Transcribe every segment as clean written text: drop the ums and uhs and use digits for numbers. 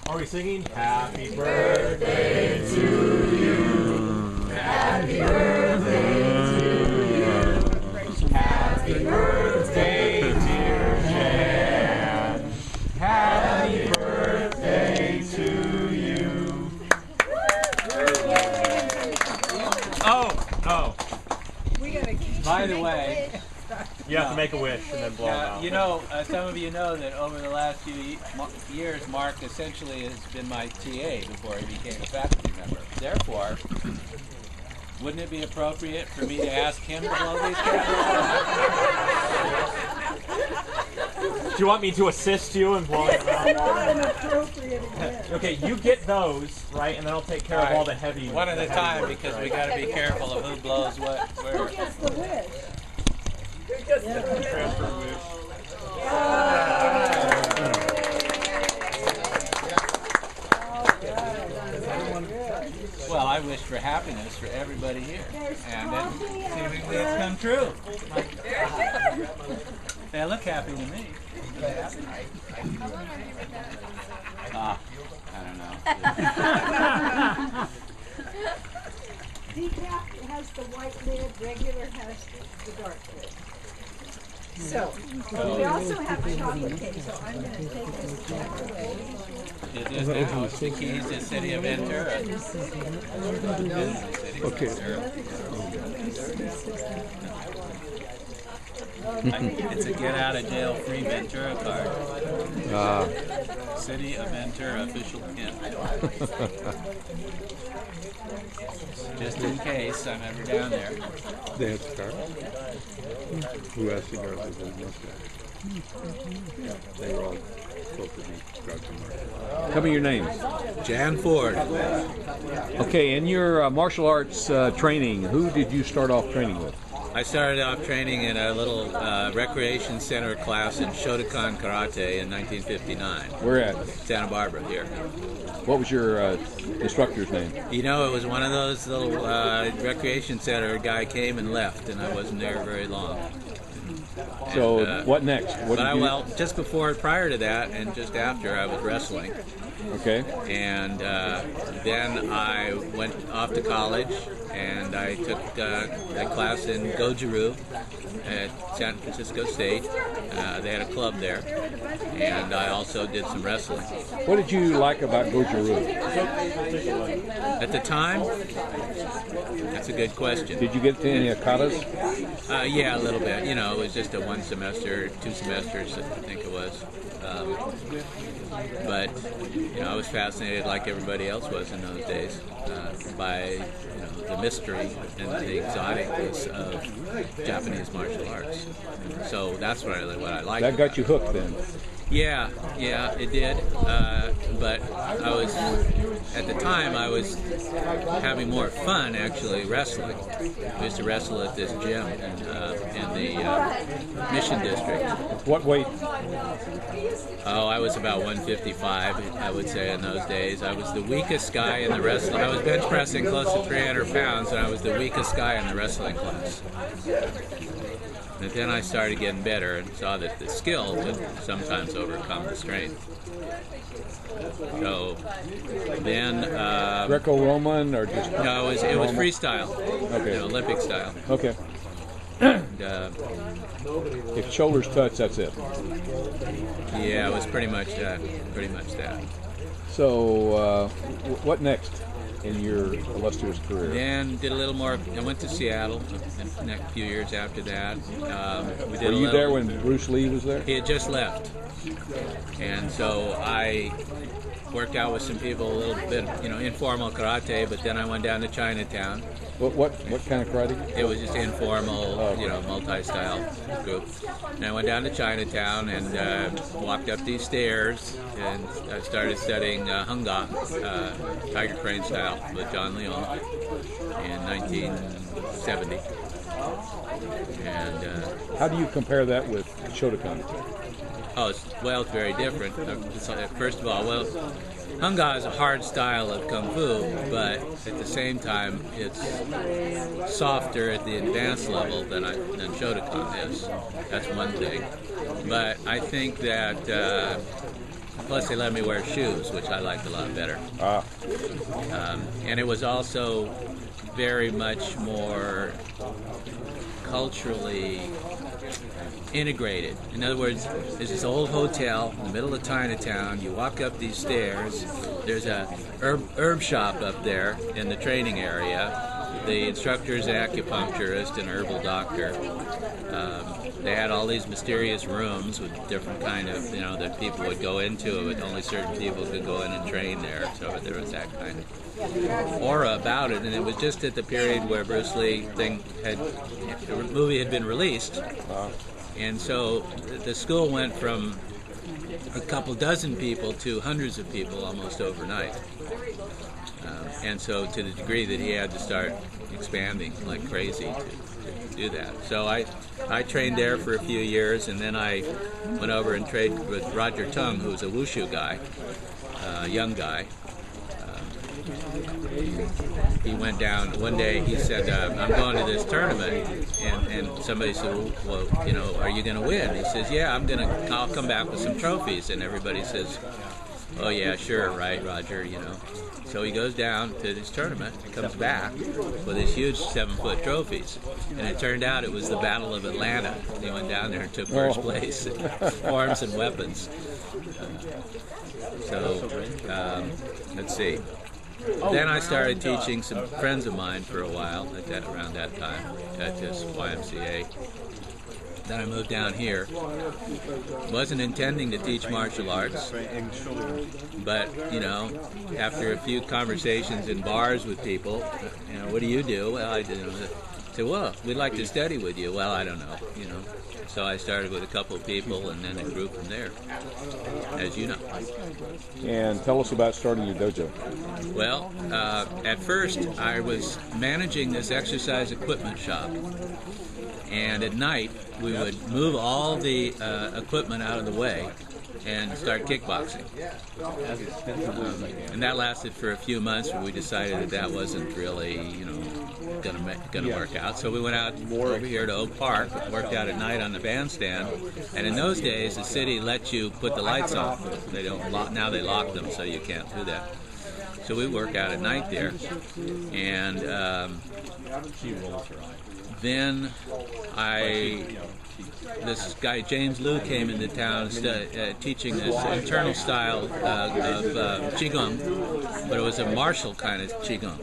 Are we singing Happy Birthday to you? Happy birthday to you. Happy birthday, dear Jan. Happy birthday to you. Oh. By the way, you have to make a wish and then blow it out. You know, some of you know that over the last few years, Mark essentially has been my TA before he became a faculty member. Therefore, wouldn't it be appropriate for me to ask him to blow these candles? Do you want me to assist you in blowing it out? Not an appropriate event. Okay, you get those, right, and then I'll take care of all the heavy One at a time, because we got to be careful of who blows what, where. Who gets the wish? transfer wish. Well, I wish for happiness for everybody here, and then seemingly it's come true. They look happy to me. I don't know. Decaf has the white lid, regular has the dark lid. So, we also have a chocolate cake, so I'm going to take this back away. It is now. It's the keys to City of Ventura. It's a get out of jail free Ventura card. City of Ventura official pin. Just in case I'm ever down there. They had cigars. Who has cigars? They were all supposed to be drugs and martial. Tell me your name. Jan Ford. Okay, in your martial arts training, who did you start off training with? I started off training in a little recreation center class in Shotokan Karate in 1959. Where at? Santa Barbara here. What was your instructor's name? You know, it was one of those little recreation center guy came and left, and I wasn't there very long. So And, what next? What did you... Well, just prior to that, and just after, I was wrestling. Okay. And then I went off to college, and I took a class in Goju-Ryu at San Francisco State. They had a club there, and I also did some wrestling. What did you like about Goju-Ryu? At the time, that's a good question. Did you get to any akatas? Yeah, a little bit. You know, it was just a 1 semester, 2 semesters, I think it was. But you know, I was fascinated, like everybody else was in those days, by the mystery and the exoticness of Japanese martial arts. So that's what I liked. That got you hooked then. Yeah, it did. But I was, at the time, I was having more fun actually wrestling. I used to wrestle at this gym in the Mission District. What weight? Oh, I was about 155, I would say, in those days. I was the weakest guy in the wrestling. I was bench pressing close to 300 pounds, and I was the weakest guy in the wrestling class. And then I started getting better and saw that the skill could sometimes overcome the strength. So then... Greco-Roman or just... No, it was freestyle. Okay. Olympic style. Okay. And, if shoulders touch, that's it. yeah, it was pretty much that. So, what next in your illustrious career? Then did a little more. I went to Seattle the next few years after that. We did Were you there when Bruce Lee was there? He had just left, and so I worked out with some people a little bit, informal karate. But then I went down to Chinatown. What kind of karate? It was just informal, multi-style group. And I went down to Chinatown and walked up these stairs, and I started studying Hung Ga, Tiger Crane style, with John Leon in 1970. And how do you compare that with Shotokan? It's very different. First of all, Hung Ga is a hard style of Kung Fu, but at the same time, it's softer at the advanced level than Shotokan is. That's one thing. But I think that Plus, they let me wear shoes, which I liked a lot better. And it was also very much more culturally integrated. In other words, there's this old hotel in the middle of Chinatown. You walk up these stairs. There's a herb shop up there in the training area. The instructor is an acupuncturist and herbal doctor. They had all these mysterious rooms with different kind of, that people would go into, but only certain people could go in and train there. So there was that kind of aura about it, and it was just at the period where Bruce Lee the movie had been released, and so the school went from a couple dozen people to hundreds of people almost overnight. And so to the degree that he had to start expanding like crazy to do that. So I trained there for a few years, and then I went over and trained with Roger Tung, who was a wushu guy, young guy. He went down one day. He said, "I'm going to this tournament," and somebody said, "Well, are you going to win?" He says, "Yeah, I'll come back with some trophies." And everybody says, "Oh yeah, sure, right, Roger." So he goes down to this tournament, comes back with these huge 7-foot trophies, and it turned out it was the Battle of Atlanta. He went down there and took first place in arms and weapons. Let's see. Then I started teaching some friends of mine for a while around that time at this YMCA. Then I moved down here. Wasn't intending to teach martial arts, but after a few conversations in bars with people, what do you do? Well, I said, well, we'd like to study with you. Well, I don't know, So I started with a couple of people, and then it grew from there, as you know. And tell us about starting your dojo. Well, at first I was managing this exercise equipment shop. And at night, we would move all the equipment out of the way and start kickboxing. And that lasted for a few months, but we decided that wasn't really, going to work out. So we went out over here to Oak Park, worked out at night on the bandstand. And in those days, the city let you put the lights on. They don't now they lock them, so you can't do that. So we work out at night there. And then this guy James Liu came into town teaching this internal style of Qigong, but it was a martial kind of Qigong.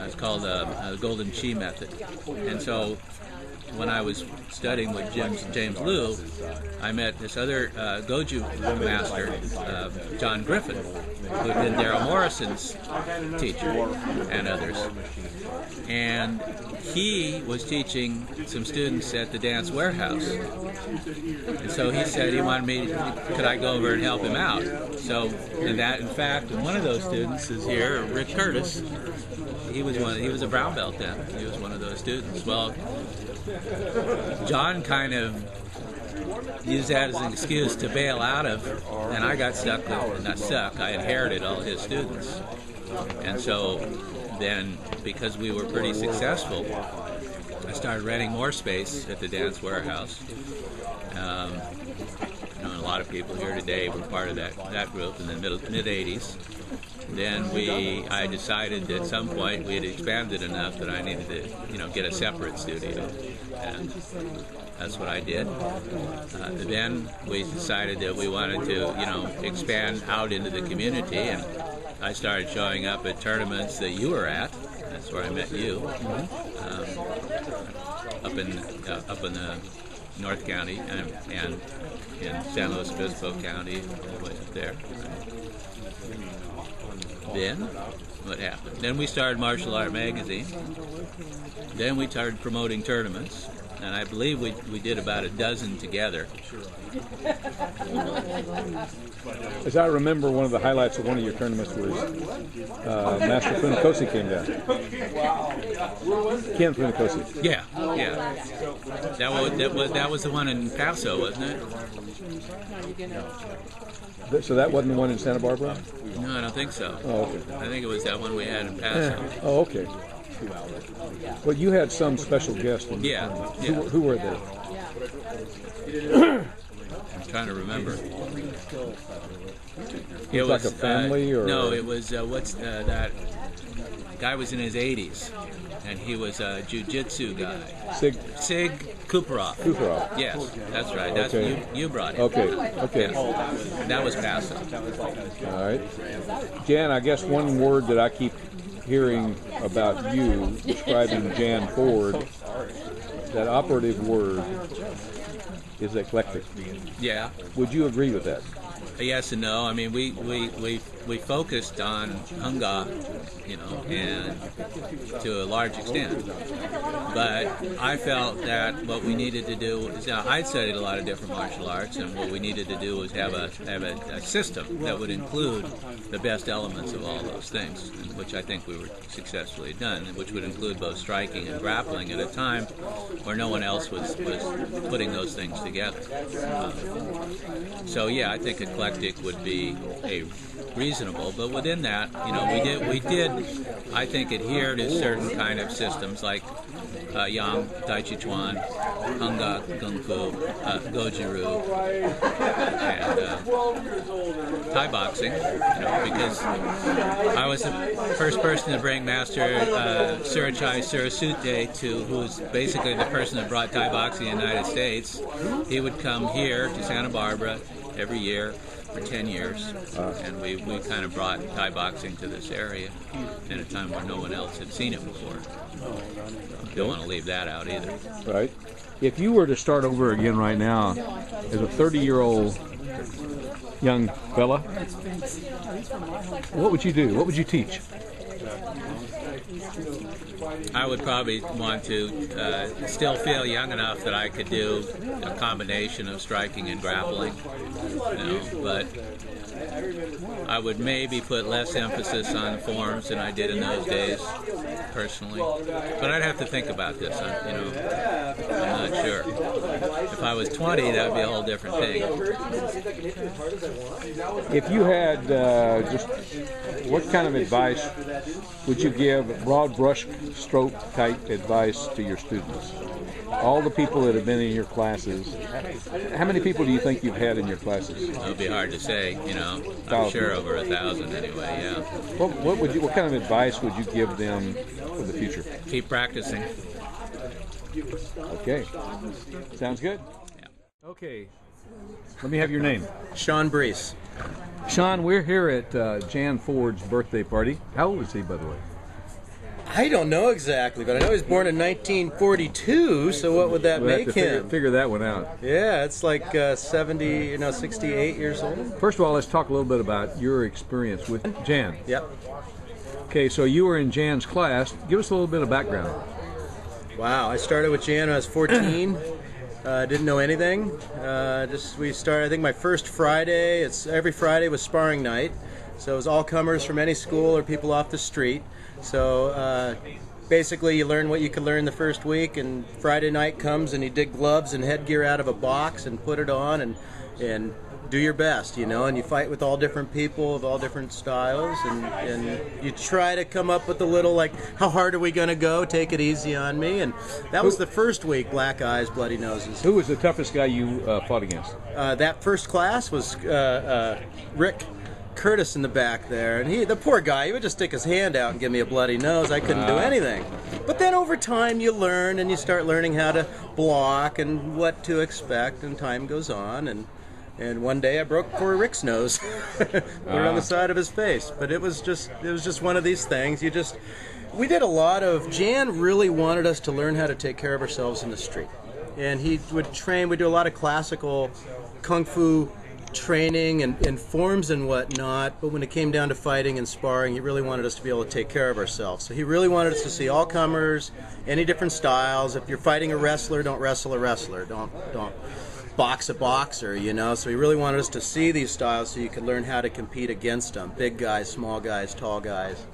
It's called the Golden Chi method. And so when I was studying with James Liu, I met this other Goju master, John Griffin, who had been Daryl Morrison's teacher and others. And he was teaching some students at the Dance Warehouse. And so he said he wanted me, could I go over and help him out? So, in fact, one of those students is here, Rick Curtis. He was a brown belt then. He was one of those students. Well, John kind of used that as an excuse to bail out of, and I got stuck with, not stuck, I inherited all his students. And so then, because we were pretty successful, I started renting more space at the Dance Warehouse. A lot of people here today were part of that group in the mid-'80s. Then I decided that at some point we had expanded enough that I needed to, get a separate studio, and that's what I did. Then we decided that we wanted to, expand out into the community, and I started showing up at tournaments that you were at. That's where I met you, up in the North County and in San Luis Obispo County, way up there. Then, what happened? Then we started Martial Art Magazine. Then we started promoting tournaments, and I believe we did about a dozen together. As I remember, one of the highlights of one of your tournaments was Master Funakoshi came down. Ken Funakoshi. Yeah. That was the one in Paso, wasn't it? So that wasn't the one in Santa Barbara? No, I don't think so. Oh, okay. I think it was that one we had in Paso. Oh, okay. Well, you had some special guests. Yeah. Who were there? trying to remember. It was like a family, or no? It was that guy was in his 80s, and he was a jiu-jitsu guy. Sig Kuparov. Kuparov. Yes, that's right. That's Okay. you brought him. Okay. Okay. Yes. That was Paso. All right. Jan, I guess one word that I keep hearing about you describing Jan Ford, that operative word is eclectic. Yeah. Would you agree with that? Yes and no. I mean, we focused on Hunga, you know, and to a large extent. But I felt that what we needed to do is, I'd studied a lot of different martial arts, and what we needed to do was have a system that would include the best elements of all those things, which I think we were successfully done, which would include both striking and grappling at a time where no one else was putting those things together. So yeah, I think eclectic would be a reasonable, but within that, you know, we did, I think, adhere to certain kind of systems like Yang, Tai Chi Chuan, Hunga, Kung Fu, Goju-Ryu, and Thai boxing, you know, because I was the first person to bring Master Surachai Surasute to, who's basically the person that brought Thai boxing in the United States. He would come here to Santa Barbara every year for 10 years, and we kind of brought Thai boxing to this area at a time where no one else had seen it before. Don't want to leave that out either. Right. If you were to start over again right now as a 30-year-old young fella, what would you do? What would you teach? I would probably want to still feel young enough that I could do a combination of striking and grappling, you know, but I would maybe put less emphasis on forms than I did in those days, personally. But I'd have to think about this. I'm not sure. If I was 20, that would be a whole different thing. If you had just, what kind of advice would you give, broad brush stroke type advice to your students? All the people that have been in your classes, how many people do you think you've had in your classes? It would be hard to say, you know. I'm sure over 1,000 anyway, yeah. What kind of advice would you give them for the future? Keep practicing. Okay. Sounds good? Yeah. Okay. Let me have your name. Sean Brees. Sean, we're here at Jan Ford's birthday party. How old is he, by the way? I don't know exactly, but I know he was born in 1942, so what would that We'll make have to him? figure that one out. Yeah, it's like 68 years old. First of all, let's talk a little bit about your experience with Jan. Yep. Okay, so you were in Jan's class. Give us a little bit of background. Wow, I started with Jan when I was 14. Didn't know anything. We started, I think my first Friday, every Friday was sparring night. So it was all comers from any school or people off the street. So basically you learn what you could learn the first week, and Friday night comes and you dig gloves and headgear out of a box and put it on and do your best, you know, and you fight with all different people of all different styles, and you try to come up with a little, like, how hard are we going to go? Take it easy on me. And that was the first week, black eyes, bloody noses. Who was the toughest guy you fought against? That first class was Rick Curtis in the back there, and the poor guy, he would just stick his hand out and give me a bloody nose. I couldn't do anything. But then over time you learn, and you start learning how to block and what to expect, and time goes on, and one day I broke poor Rick's nose. Put it on the side of his face. But it was just one of these things. We did a lot of, Jan really wanted us to learn how to take care of ourselves in the street. And he would train, we do a lot of classical kung fu training and forms and whatnot, but when it came down to fighting and sparring, he really wanted us to be able to take care of ourselves. So he really wanted us to see all comers, any different styles. If you're fighting a wrestler, don't wrestle a wrestler. Don't box a boxer, you know. So he really wanted us to see these styles so you could learn how to compete against them. Big guys, small guys, tall guys.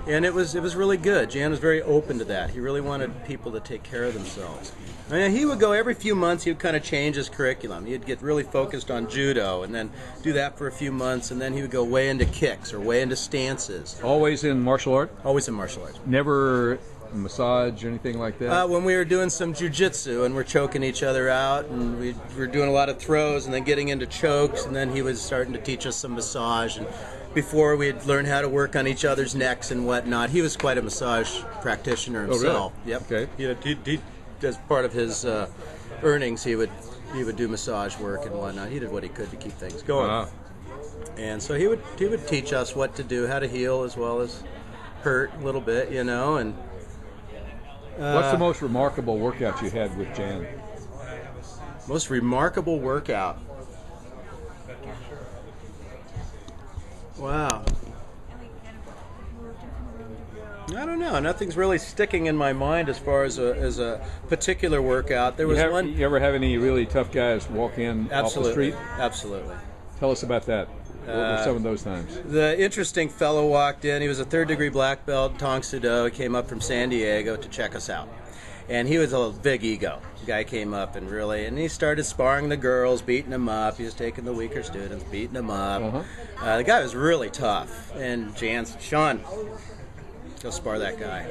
And it was really good. Jan was very open to that. He really wanted people to take care of themselves. I mean, he would go every few months, he would kind of change his curriculum. He'd get really focused on judo and then do that for a few months, and then he would go way into kicks or way into stances. Always in martial art? Always in martial arts. Never massage or anything like that? When we were doing some jujitsu and we're choking each other out, and we were doing a lot of throws and then getting into chokes, and then he was starting to teach us some massage. And before we'd learn how to work on each other's necks and whatnot, he was quite a massage practitioner himself. Really? Yep. Okay. He, as part of his earnings, he would do massage work and whatnot. He did what he could to keep things going. Wow. And so he would teach us what to do, how to heal as well as hurt a little bit, you know. And What's the most remarkable workout you had with Jan? most remarkable workout? Wow. I don't know. Nothing's really sticking in my mind as far as a particular workout. There was one. You ever have any really tough guys walk in off the street? Absolutely. Tell us about that. What were some of those times? The interesting fellow walked in. He was a third-degree black belt, Tong Sudo. He came up from San Diego to check us out. And he was a big ego. The guy came up and he started sparring the girls, beating them up. He was taking the weaker students, beating them up. The guy was really tough. And Jan said, Sean, go spar that guy.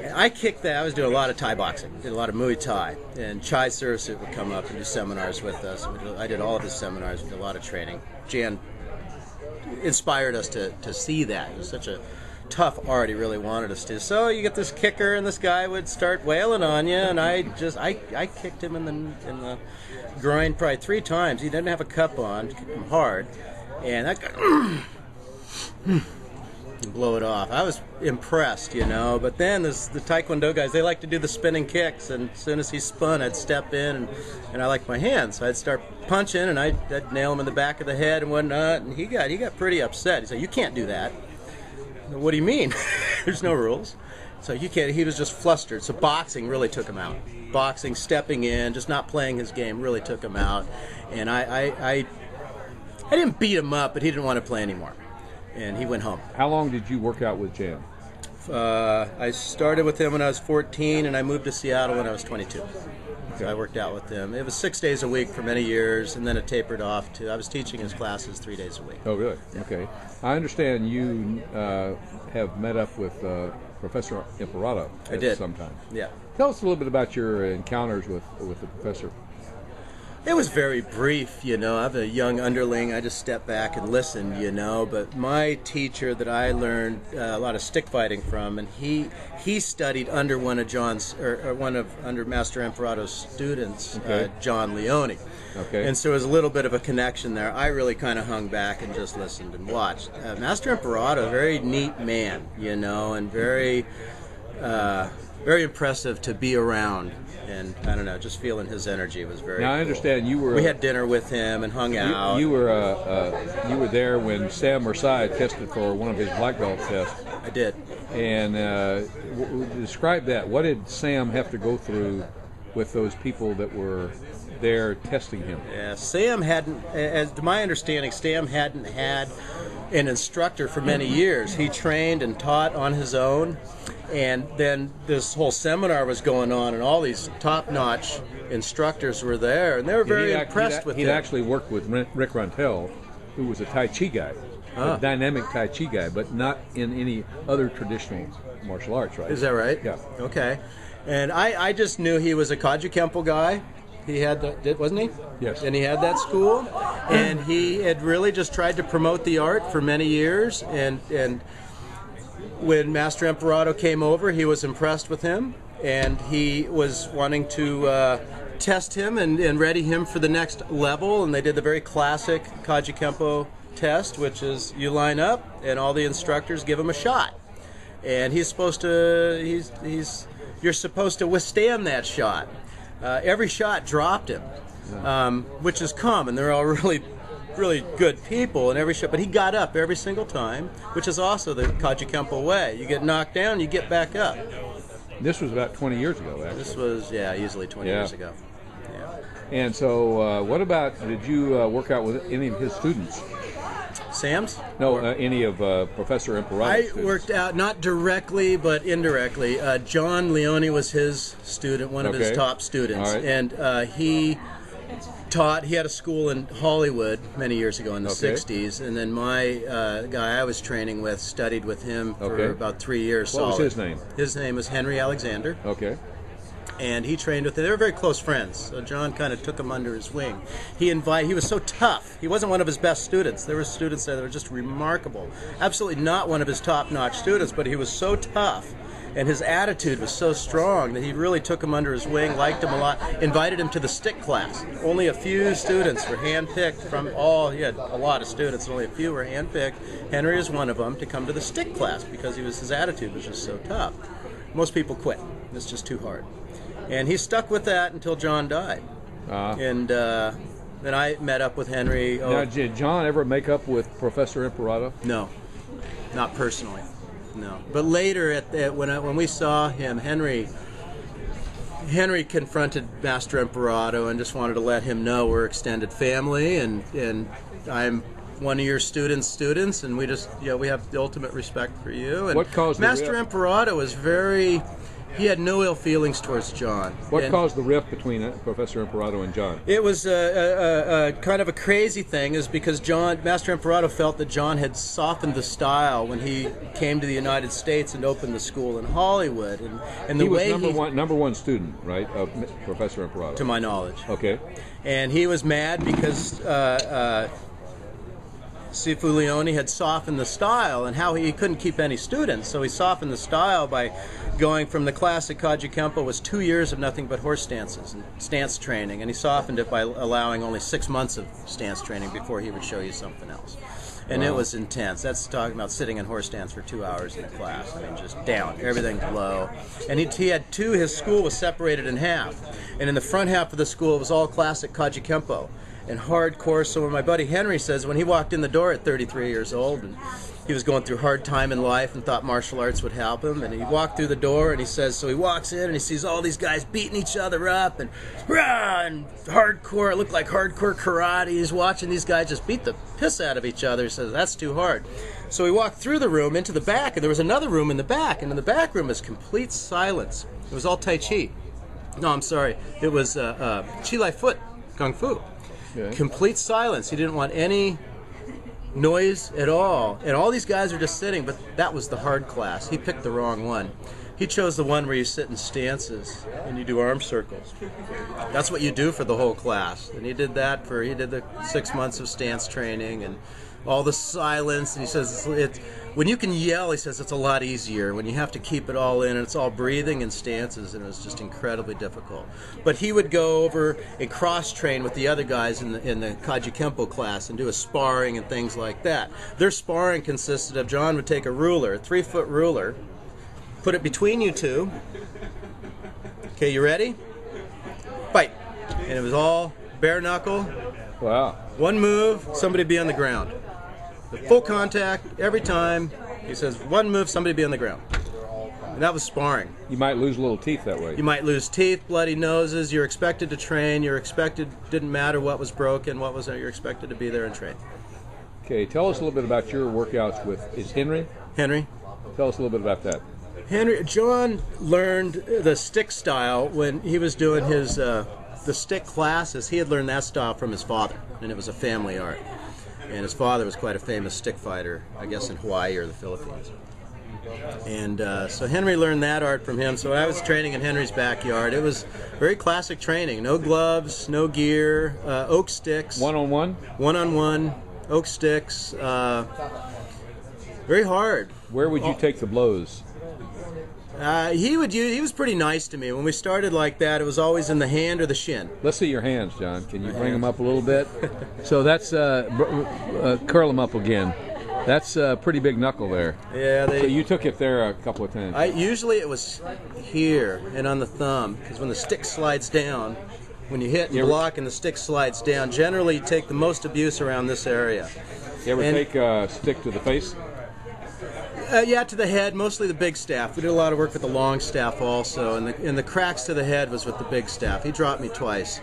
And I kicked that. I was doing a lot of Thai boxing, did a lot of Muay Thai. And Chai Sursut would come up and do seminars with us. I did all of his seminars, we did a lot of training. Jan inspired us to see that. It was such a tough art he really wanted us to. So you get this kicker and this guy would start wailing on you, and I kicked him in the groin probably 3 times. He didn't have a cup on, kicked him hard, and that guy blow it off. I was impressed, you know. But then the Taekwondo guys, they like to do the spinning kicks, and as soon as he spun, I'd step in, and I liked my hands, so I'd start punching, and I'd nail him in the back of the head and whatnot. And he got pretty upset. He said, "You can't do that." What do you mean? There's no rules. So you can't. He was just flustered. So boxing really took him out. Boxing, stepping in, just not playing his game really took him out. And I didn't beat him up, but he didn't want to play anymore. And he went home. How long did you work out with Jan? I started with him when I was 14, and I moved to Seattle when I was 22. So I worked out with him. It was 6 days a week for many years, and then it tapered off to, I was teaching his classes 3 days a week. Oh, really? Yeah. Okay. I understand you have met up with Professor Imperato at some time. Yeah. Tell us a little bit about your encounters with the professor. It was very brief, you know. I have a young underling. I just stepped back and listened, you know. But my teacher that I learned a lot of stick fighting from, and he studied under one of under Master Imperato's students, okay. John Leone. Okay. And so there was a little bit of a connection there. I really kind of hung back and just listened and watched. Master Imperato, a very neat man, you know, and very impressive to be around. And I don't know, just feeling his energy was very. Now I understand you were. We had dinner with him and hung out. You were there when Sam Mersai tested for one of his black belt tests. I did. And describe that. What did Sam have to go through with those people that were there testing him? Yeah, Sam hadn't, as to my understanding, Sam hadn't had an instructor for many years. He trained and taught on his own. And then this whole seminar was going on, and all these top-notch instructors were there, and they were very impressed with him. He'd actually worked with Rick Runtel, who was a Tai Chi guy, a dynamic Tai Chi guy, but not in any other traditional martial arts, right? Is that right? Yeah. Okay. And I just knew he was a Kaji Kempo guy. He had that, wasn't he? Yes. And he had that school, and he had really just tried to promote the art for many years, and when Master Imperato came over, he was impressed with him, and he was wanting to test him and ready him for the next level. And they did the very classic Kaji Kempo test, which is you line up, and all the instructors give him a shot, and you're supposed to withstand that shot. Every shot dropped him, which is common. They're all really good people in every shot, but he got up every single time, which is also the Kaji Kempo way. You get knocked down, you get back up. This was about 20 years ago, actually. This was, easily 20 years ago. Yeah. And so, what about, did you work out with any of his students? Sam's? No, any of Professor Imperato's students. I worked out, not directly, but indirectly. John Leone was his student, one of his top students. All right. And he taught. He had a school in Hollywood many years ago in the Okay. 60s, and then my guy I was training with studied with him for Okay. about 3 years. What was solid. his name? His name was Henry Alexander, Okay. and he trained with him. They were very close friends, so John kind of took him under his wing. He was so tough. He wasn't one of his best students. There were students there that were just remarkable. Absolutely not one of his top-notch students, but he was so tough. And his attitude was so strong that he really took him under his wing, liked him a lot, invited him to the stick class. Only a few students were handpicked from all, he had a lot of students, only a few were handpicked. Henry was one of them to come to the stick class because his attitude was just so tough. Most people quit. It's just too hard. And he stuck with that until John died. And then I met up with Henry. Now, did John ever make up with Professor Imperato? No, not personally. No, but later when we saw him, Henry confronted Master Imperato and just wanted to let him know we're extended family, and I'm one of your students, and we just we have the ultimate respect for you. And What caused the Master rift? Imperato was he had no ill feelings towards John. What And caused the rift between Professor Imperato and John? It was kind of a crazy thing, is because Master Imperato felt that John had softened the style when he came to the United States and opened the school in Hollywood, and the He was way number one student, right, of Professor Imperato? to my knowledge. Okay. And he was mad because Sifu Leone had softened the style, and how he couldn't keep any students, so he softened the style by going from the classic Kaji Kempo was 2 years of nothing but horse stances and stance training, and he softened it by allowing only 6 months of stance training before he would show you something else. And it was intense. That's talking about sitting in horse stance for 2 hours in a class. I mean, just down, everything low. And he had his school was separated in half. And in the front half of the school, it was all classic Kaji Kempo and hardcore. So when my buddy Henry says, when he walked in the door at 33 years old, and he was going through a hard time in life and thought martial arts would help him, and he walked through the door, and he says, so he walks in and he sees all these guys beating each other up and rah, and hardcore. It looked like hardcore karate. He's watching these guys just beat the piss out of each other. He says, that's too hard. So he walked through the room into the back, and there was another room in the back, and in the back room was complete silence. It was all Tai Chi. No, I'm sorry. It was Chi Lai Foot, Kung Fu. Okay. Complete silence. He didn't want any noise at all. And all these guys are just sitting, but that was the hard class. He picked the wrong one. He chose the one where you sit in stances and you do arm circles. That's what you do for the whole class. And he did that he did the 6 months of stance training and all the silence. And he says, when you can yell, he says, it's a lot easier. When you have to keep it all in, and it's all breathing and stances, and it was just incredibly difficult. But he would go over and cross-train with the other guys in the Kaji Kempo class and do a sparring and things like that. Their sparring consisted of John would take a 3-foot ruler, put it between you two. Okay, you ready? Fight. And it was all bare knuckle. Wow. One move, somebody be on the ground. The full contact every time. He says, one move, somebody be on the ground. And that was sparring. You might lose little teeth that way. You might lose teeth, bloody noses. You're expected to train. Didn't matter what was broken, you're expected to be there and train. Okay, tell us a little bit about your workouts is Henry? Henry? Tell us a little bit about that. John learned the stick style when he was doing his the stick classes. He had learned that style from his father, and it was a family art. And his father was quite a famous stick fighter, I guess in Hawaii or the Philippines. And so Henry learned that art from him. So I was training in Henry's backyard. It was very classic training. No gloves, no gear, oak sticks. One-on-one? One-on-one, oak sticks. Very hard. Where would you take the blows? He was pretty nice to me. When we started like that, it was always in the hand or the shin. Let's see your hands, John. Can you bring them up a little bit? So that's curl them up again. That's a pretty big knuckle there. Yeah. So you took it there a couple of times. Usually it was here and on the thumb, because when the stick slides down, when you hit and block and the stick slides down, generally you take the most abuse around this area. You ever take a stick to the face? Yeah, to the head, mostly the big staff. We did a lot of work with the long staff also, and the cracks to the head was with the big staff. He dropped me twice.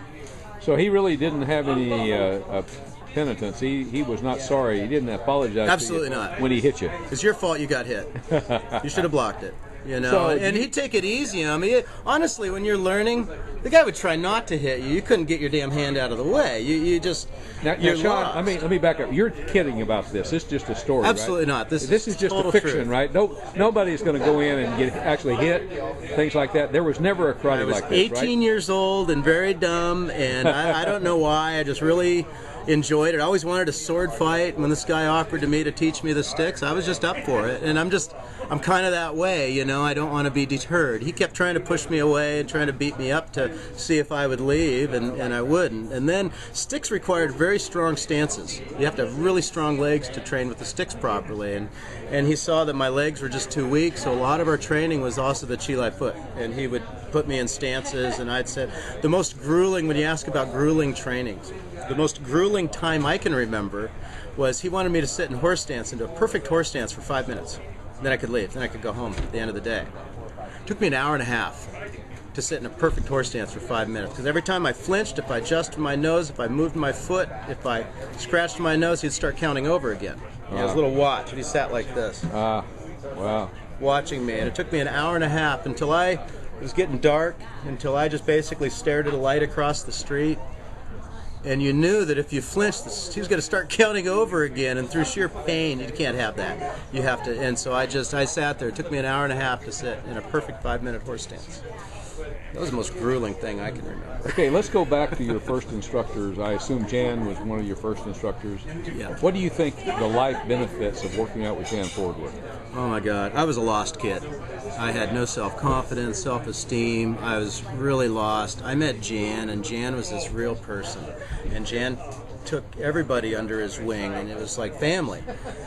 So he really didn't have any penitence. He was not sorry. He didn't apologize. Absolutely to you not. when he hit you. It's your fault you got hit. You should have blocked it. You know, So and he'd take it easy on me. Honestly, when you're learning, The guy would try not to hit you. You couldn't get your damn hand out of the way. You just Now, you're Sean, lost. let me back up. You're kidding about this. This is just a story, Absolutely right? not. This is just a total fiction, truth. right? Nobody's going to go in and get actually hit, things like that. There was never a karate I was like this, 18 right? years old and very dumb, and I don't know why. I just really enjoyed it. I always wanted a sword fight. When this guy offered to me to teach me the sticks, I was just up for it. And I'm kind of that way, you know. I don't want to be deterred. He kept trying to push me away and trying to beat me up to see if I would leave, and I wouldn't. And then sticks required very strong stances. You have to have really strong legs to train with the sticks properly. And he saw that my legs were just too weak, so a lot of our training was also the chi lai foot. And he would put me in stances, and I'd say the most grueling, when you ask about grueling trainings, the most grueling time I can remember was he wanted me to sit in horse stance, into a perfect horse stance for 5 minutes. Then I could leave. Then I could go home at the end of the day. It took me an hour and a half to sit in a perfect horse stance for 5 minutes. Because every time I flinched, if I adjusted my nose, if I moved my foot, if I scratched my nose, he'd start counting over again. He had his little watch, and he sat like this, Wow. watching me. And it took me an hour and a half until it was getting dark, until I just basically stared at a light across the street. And you knew that if you flinched, he was going to start counting over again, and through sheer pain, you can't have that. You have to, and so I sat there. It took me an hour and a half to sit in a perfect 5-minute horse stance. That was the most grueling thing I can remember. Okay, let's go back to your first instructors. I assume Jan was one of your first instructors. Yeah. What do you think the life benefits of working out with Jan Ford were? Oh my God, I was a lost kid. I had no self-confidence, self-esteem. I was really lost. I met Jan, and Jan was this real person. And Jan took everybody under his wing, and it was like family.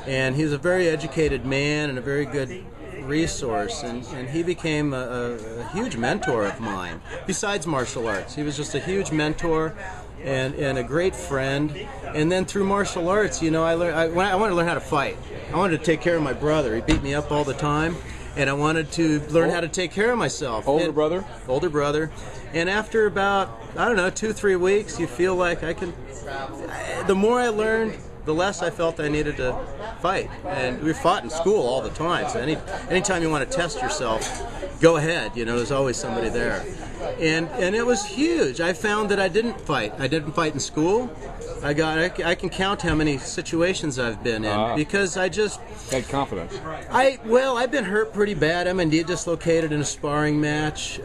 And he was a very educated man and a very good resource, and he became a huge mentor of mine. Besides martial arts, he was just a huge mentor and a great friend. And then through martial arts, you know, I wanted to learn how to fight. I wanted to take care of my brother. He beat me up all the time, and I wanted to learn how to take care of myself. Older brother? Older brother. And after about, 2-3 weeks, you feel like the more I learned, the less I felt I needed to fight. And we fought in school all the time. So anytime you want to test yourself, go ahead. You know, there's always somebody there. And it was huge. I found that I didn't fight. I didn't fight in school. I can count how many situations I've been in because I just had confidence. I've been hurt pretty bad. I'm indeed dislocated in a sparring match.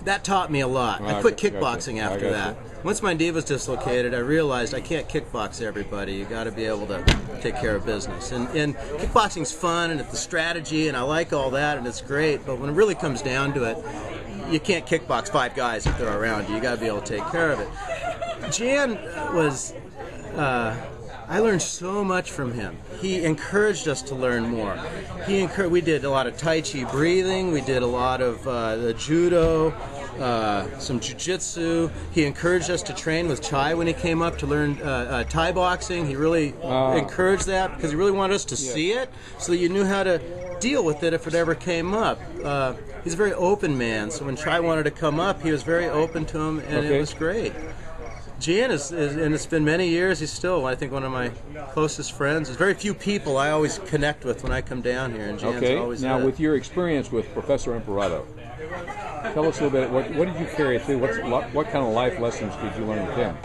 That taught me a lot. I quit kickboxing after that. Once my knee was dislocated, I realized I can't kickbox everybody. You got to be able to take care of business. And kickboxing's fun, and it's the strategy, and I like all that, and it's great. But when it really comes down to it, you can't kickbox 5 guys if they're around you. You got to be able to take care of it. Jan was. I learned so much from him. He encouraged us to learn more. We did a lot of Tai Chi breathing. We did a lot of the judo, some jiu-jitsu. He encouraged us to train with Chai when he came up to learn Thai boxing. He really encouraged that because he really wanted us to see it so that you knew how to deal with it if it ever came up. He's a very open man, so when Chai wanted to come up, he was very open to him, and it was great. Jan and it's been many years, he's still, I think, one of my closest friends. There's very few people I always connect with when I come down here, and Jan's always now it. With your experience with Professor Imperato, tell us a little bit, what did you carry through? What kind of life lessons did you learn with him?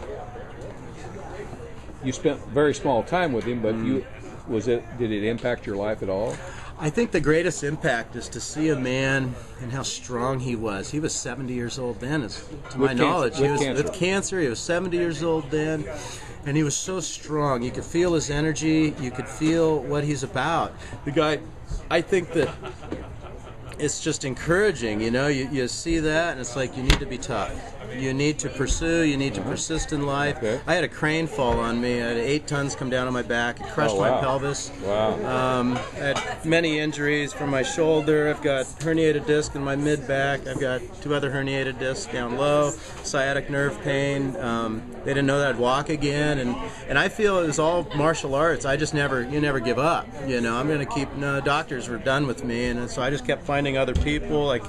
You spent very small time with him, but did it impact your life at all? I think the greatest impact is to see a man and how strong he was. He was 70 years old then, to my knowledge. He was with cancer. He was 70 years old then, and he was so strong. You could feel his energy. You could feel what he's about. The guy, I think that it's just encouraging, you know. You see that, and it's like you need to be tough. You need to pursue. You need to persist in life. Okay. I had a crane fall on me. I had 8 tons come down on my back. It crushed my pelvis. Wow. I had many injuries from my shoulder. I've got herniated disc in my mid-back. I've got 2 other herniated discs down low. Sciatic nerve pain. They didn't know that I'd walk again, and I feel it was all martial arts. You never give up. You know, I'm going to keep. No, doctors were done with me, and so I just kept finding other people. I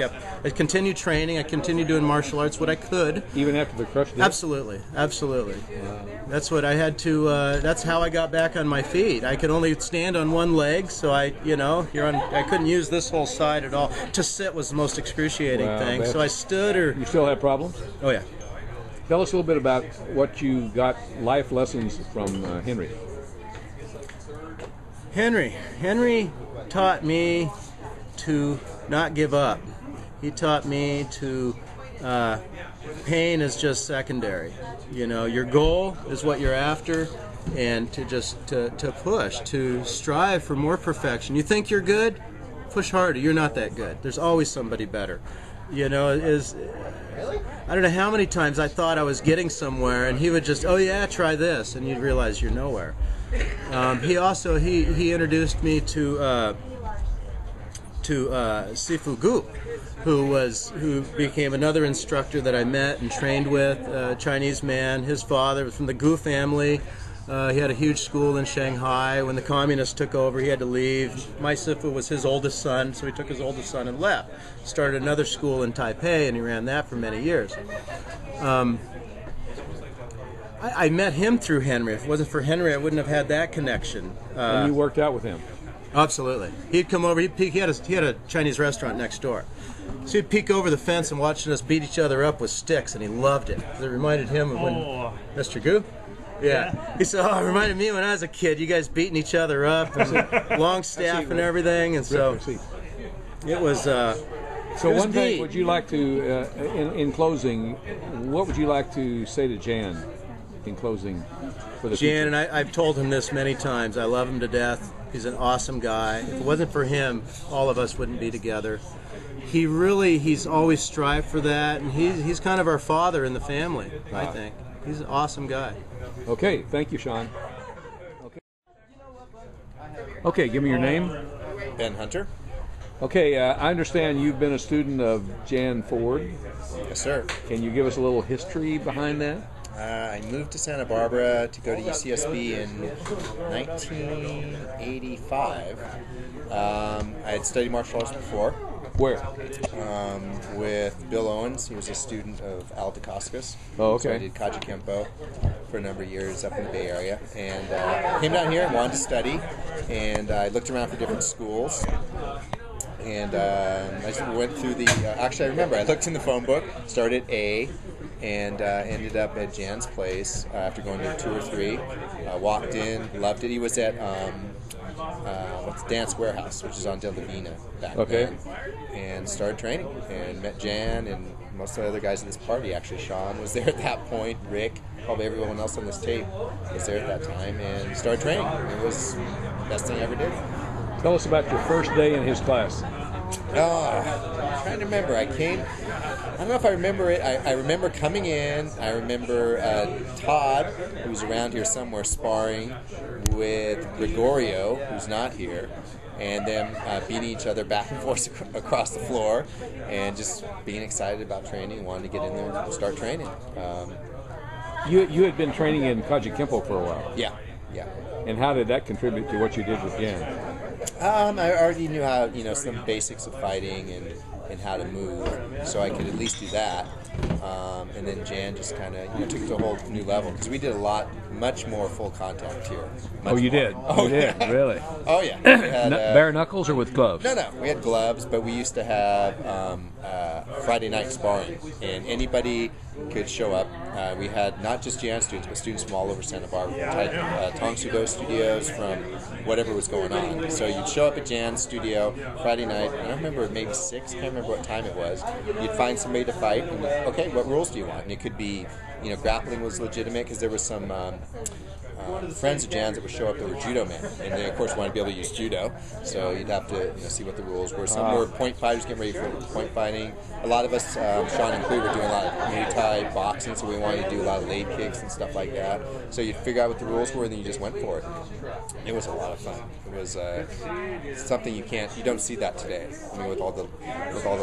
continued training. I continued doing martial arts what I could. good. Even after the crush did? Absolutely, absolutely. That's what I had to. That's how I got back on my feet. I could only stand on one leg, so I couldn't use this whole side at all. To sit was the most excruciating thing. So I stood or. You still have problems? Oh yeah. Tell us a little bit about what you got life lessons from Henry. Henry taught me to not give up. He taught me to pain is just secondary. Your goal is what you're after, and to just to push, to strive for more perfection. You think you're good? Push harder. You're not that good. There's always somebody better. I don't know how many times I thought I was getting somewhere, and he would just, oh yeah, try this, and you'd realize you're nowhere. He introduced me to Sifu Gu, who became another instructor that I met and trained with, a Chinese man. His father was from the Gu family. He had a huge school in Shanghai. When the communists took over, he had to leave. My Sifu was his oldest son, so he took his oldest son and left. Started another school in Taipei, and he ran that for many years. I met him through Henry. If it wasn't for Henry, I wouldn't have had that connection. And you worked out with him? Absolutely. He'd come over. He'd peek. He had a Chinese restaurant next door. So he'd peek over the fence and watching us beat each other up with sticks, and he loved it. It reminded him of when Mr. Gu. Yeah. He said, it reminded me when I was a kid, you guys beating each other up, and long staff and everything, and so it was. So one thing, would you like to, in closing, what would you like to say to Jan in closing for the future? Jan, and I've told him this many times, I love him to death. He's an awesome guy. If it wasn't for him, all of us wouldn't be together. He's always strived for that, and he's kind of our father in the family, I think. He's an awesome guy. Okay, thank you, Sean. Okay, give me your name. Ben Hunter. Okay, I understand you've been a student of Jan Ford. Yes, sir. Can you give us a little history behind that? I moved to Santa Barbara to go to UCSB in 1985. I had studied martial arts before. Where? With Bill Owens. He was a student of Al Dacascos. Oh, okay. So I did Kaji Kempo for a number of years up in the Bay Area. And came down here and wanted to study. And I looked around for different schools. And I just went through the... actually, I remember. I looked in the phone book, started A, and ended up at Jan's place after going to 2 or 3. Walked in, loved it. He was at... Dance Warehouse, which is on Del Divina back then, and started training and met Jan and most of the other guys at this party. Actually, Sean was there at that point, Rick, probably everyone else on this tape was there at that time, and started training. It was the best thing I ever did. Tell us about your first day in his class. I'm trying to remember. I don't know if I remember it. I remember coming in. I remember Todd, who was around here somewhere, sparring with Gregorio, who's not here, and them beating each other back and forth across the floor, and just being excited about training and wanting to get in there and start training. You had been training in Kaji Kempo for a while. Yeah. And how did that contribute to what you did with Jan? I already knew how, some basics of fighting and how to move, so I could at least do that. And then Jan just kind of, took it to a whole new level, because we did much more full contact here. You did? Oh, you did? Really? Oh, yeah. We had, bare knuckles or with gloves? No. We had gloves, but we used to have Friday night sparring, and anybody could show up. We had not just Jan students, but students from all over Santa Barbara, Tong Sudo studios, from whatever was going on. So you'd show up at Jan's studio Friday night, and I remember maybe 6, I can't remember what time it was. You'd find somebody to fight, and okay, what rules do you want? And it could be, grappling was legitimate, because there was some friends of Jan's that would show up that were judo men, and they of course wanted to be able to use judo, so you'd have to see what the rules were. Some were point fighters getting ready for point fighting. A lot of us, Sean included, were doing a lot of Muay Thai boxing, so we wanted to do a lot of leg kicks and stuff like that. So you'd figure out what the rules were, and then you just went for it. It was a lot of fun. It was something you don't see that today. With all the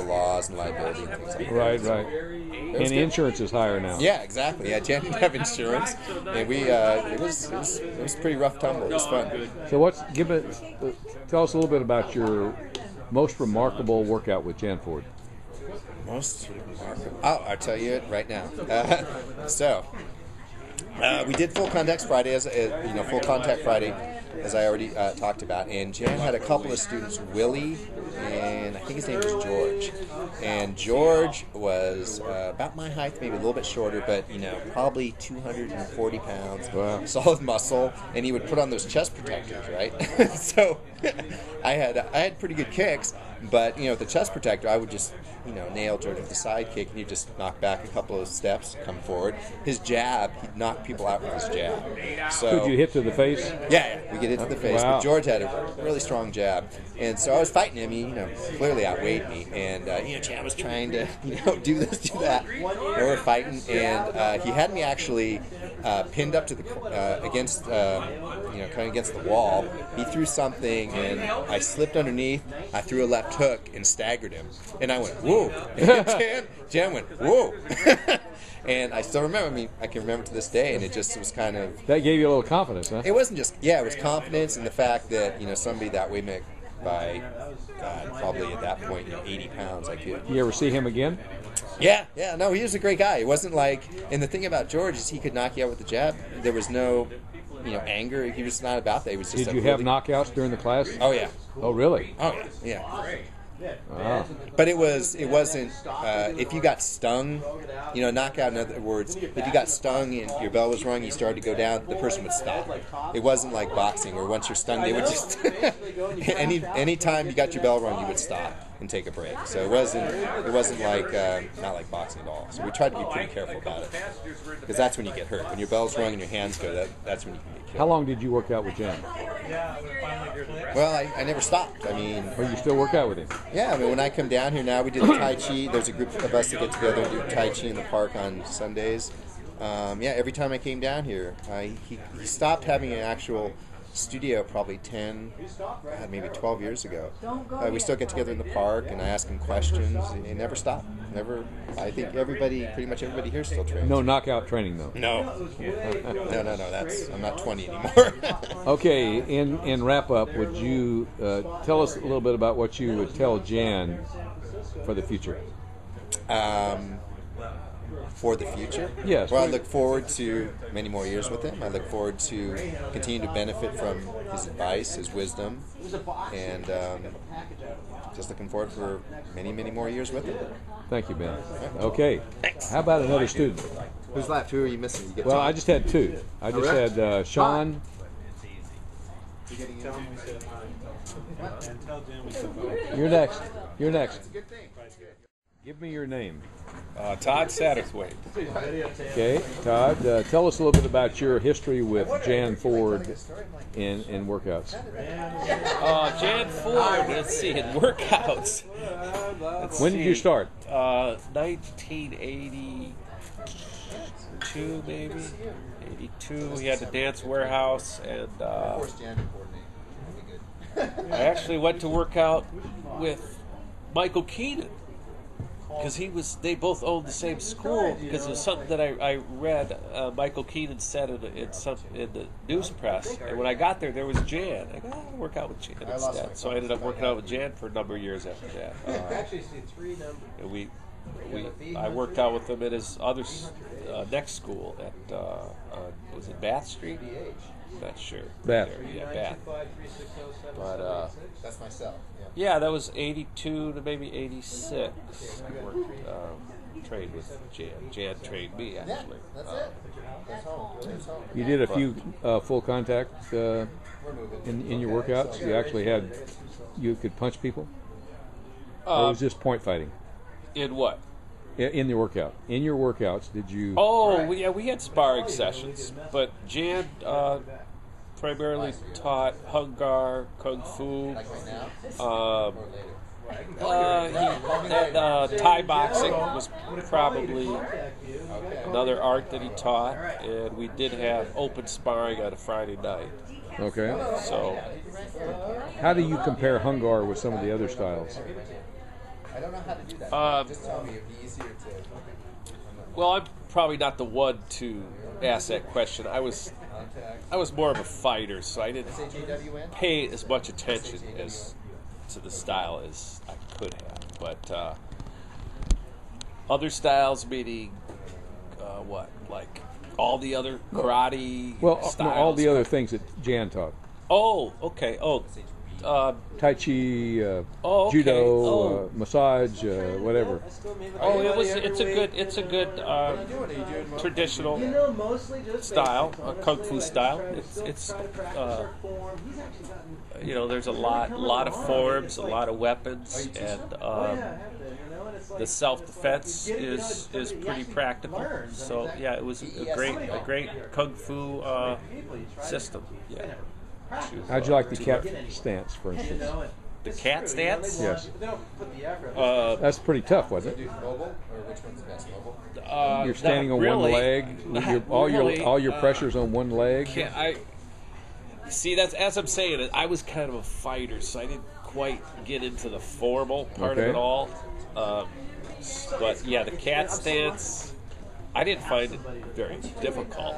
laws and liability and things like that. Right. And insurance is higher now. Yeah, exactly. Yeah, Jan didn't have insurance, and we it was pretty rough tumble. It was fun. So tell us a little bit about your most remarkable workout with Jan Ford. Most remarkable. Oh, I'll tell you it right now. We did Full Contact Friday, Full Contact Friday, as I already talked about. And Jan had a couple of students, Willie, and I think his name was George. And George was about my height, maybe a little bit shorter, but probably 240 pounds, solid muscle, and he would put on those chest protectors, right? So I had pretty good kicks, but the chest protector, I would just nail George with the side kick, and he'd just knock back a couple of steps, come forward. His jab, he'd knock people out with his jab. So could you hit to the face? Yeah, we get hit to the face. Wow. But George had a really strong jab, and so I was fighting him. He clearly outweighed me, and Jan was trying to do this, do that. We were fighting, and he had me actually pinned up to the against kind of against the wall. He threw something, and I slipped underneath. I threw a left hook and staggered him, and I went whoa. And Jan went whoa. And I still remember. I can remember to this day, and it just was kind of... That gave you a little confidence, huh? It wasn't just... Yeah, it was confidence in the fact that, somebody that weighed me by, probably at that point, 80 pounds, I could... You ever see him again? Yeah, no, he was a great guy. It wasn't like... And the thing about George is he could knock you out with the jab. There was no, anger. He was not about that. He was just... Did you have knockouts during the class? Oh, yeah. Oh, really? Oh, yeah. Oh. But it wasn't, if you got stung, knockout, in other words, if you got stung and your bell was rung, you started to go down, the person would stop. It wasn't like boxing where once you're stung, they would just, any time you got your bell rung, you would stop and take a break. So it wasn't like, not like boxing at all. So we tried to be pretty careful about it. Because that's when you get hurt. When your bell's rung and your hands go, that's when you can get killed. How long did you work out with Jan? Well, I never stopped. Or you still work out with him? Yeah, when I come down here now, we do the Tai Chi. There's a group of us that get together and do Tai Chi in the park on Sundays. Every time I came down here, he stopped having an actual studio probably 10, maybe 12 years ago. We still get together in the park, and I ask him questions. It never stopped. Never. I think pretty much everybody here still trains. No knockout training, though? No. No, I'm not 20 anymore. Okay, in wrap up, would you tell us a little bit about what you would tell Jan for the future? For the future? Yes. Well, I look forward to many more years with him. I look forward to continue to benefit from his advice, his wisdom, and just looking forward for many, many more years with him. Thank you, Ben. Okay. Thanks. How about another student? Who's left? Who are you missing? You Well, I just had two. I just had Sean. You're next. Give me your name. Todd Satterthwaite. Okay, Todd, tell us a little bit about your history with Jan Ford in workouts. Jan Ford, let's see, in workouts. When did you start? 1982, maybe? 82. He had the Dance Warehouse, and I actually went to work out with Michael Keenan. Because they both owned the same school. Because it was something that I read. Michael Keenan said in the news press, and when I got there was Jan. I go, I'll work out with Jan instead. So I ended up working out with Jan for a number of years after that. And I worked out with him at his other next school at was it Bath Street? Not sure. Bath. Yeah, Bath. But That's myself. yeah, that was 82 to maybe 86. I worked, trained with Jan. Jan trained me, actually. That's it. That's home. You did a few full contact in your workouts. You could punch people, or it was just point fighting. In what? In the workout. In your workouts, did you? Oh, we had sparring sessions, but Jan primarily taught Hung Gar, Kung Fu. Thai boxing was probably another art that he taught, and we did have open sparring on a Friday night. Okay. So, how do you compare Hung Gar with some of the other styles? I don't know how to do that. Just tell me, it'd be easier to. well, I'm probably not the one to ask that question. I was more of a fighter, so I didn't pay as much attention as to the style as I could have. But Other styles meaning what? Like all the other karate Well, styles? no, all the other things that Jan taught. Oh, okay. Oh, Tai Chi, Oh, okay. Judo, Oh. massage, whatever. oh, it's a good traditional style, kung fu style. It's you know, there's a lot of forms, a lot of weapons, and the self-defense is pretty practical. So yeah, it was a great kung fu system. Yeah. How'd you like the cat stance, for instance? The cat stance? Yes. That's pretty tough, wasn't it? Mobile, or which one's the best? Mobile? You're standing on one leg. All your pressure's on one leg. I see. That's as I'm saying it. I was kind of a fighter, so I didn't quite get into the formal part of Okay. it all. But yeah, the cat stance, I didn't find it very difficult.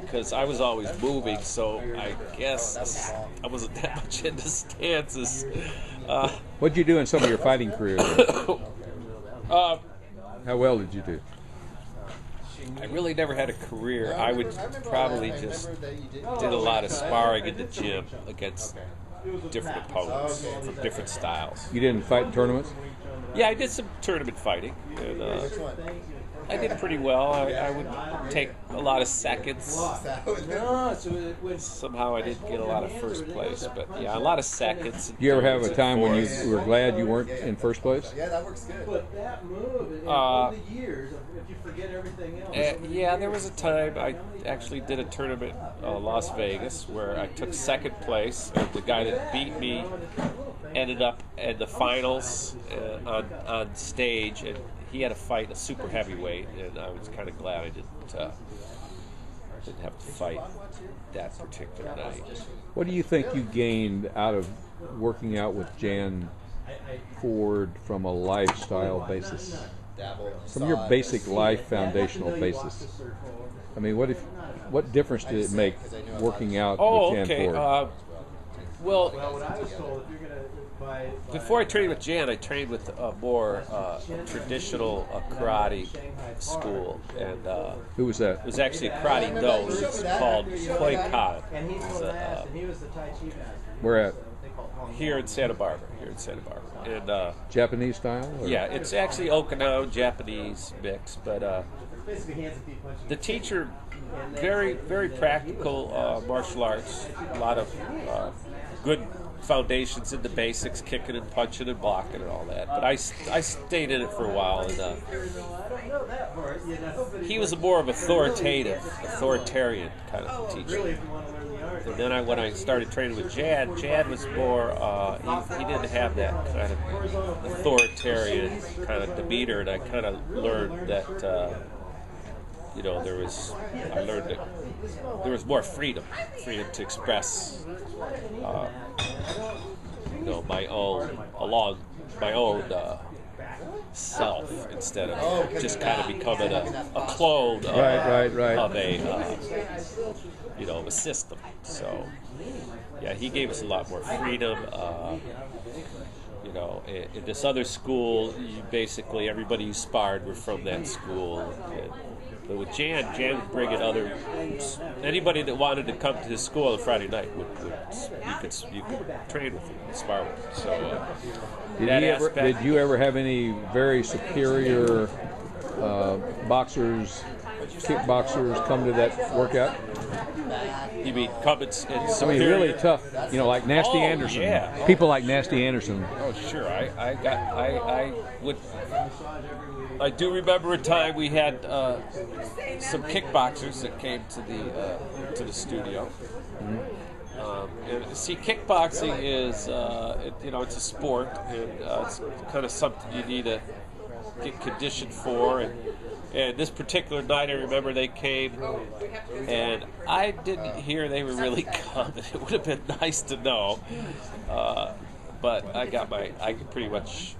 Because I was always moving, so I guess I wasn't that much into stances. What'd you do in some of your fighting career? How well did you do? I really never had a career. I would probably just did a lot of sparring in the gym against different opponents from different styles. You didn't fight in tournaments? Yeah, I did some tournament fighting, and I did pretty well. I would take a lot of seconds. Somehow I didn't get a lot of first place, but yeah, a lot of seconds. Did you ever have a time when you were glad you weren't in first place? Yeah, that works good. Yeah, there was a time I actually did a tournament in Las Vegas where I took second place, and the guy that beat me ended up in the finals on stage, and he had to fight a super heavyweight, and I was kind of glad I didn't have to fight that particular night. What do you think you gained out of working out with Jan Ford from a lifestyle basis? From your basic life foundational basis. I mean, what difference did it make working out with Jan Ford? Well, before I trained with Jan, I trained with a more traditional karate school, and Who was that? it was actually a karate do. It's called Koi Kan. Where at? Here in Santa Barbara. And Japanese style? Or? yeah, it's actually Okinawan Japanese mix, but the teacher, very very practical martial arts, a lot of good foundations in the basics, kicking and punching and blocking and all that. But I stayed in it for a while, and he was a more of authoritarian kind of teacher. And then when I started training with Jan was more, he didn't have that kind of authoritarian kind of demeanor, and I kind of learned that, I learned that there was more freedom to express, my own self instead of just kind of becoming a clone of a system. So yeah, he gave us a lot more freedom. In this other school, basically everybody who sparred were from that school. But with Jan would bring in anybody that wanted to come to his school on Friday night you could train with him and spar with him. So did you ever have any very superior kickboxers come to that workout? You mean come and I mean, really tough, like Nasty Anderson. Yeah. People like Nasty Anderson. Oh, sure. I do remember a time we had some kickboxers that came to the studio. Kickboxing is it's a sport, and it's kind of something you need to get conditioned for. And this particular night, I remember they came, and I didn't hear they were really coming. It would have been nice to know, but I pretty much.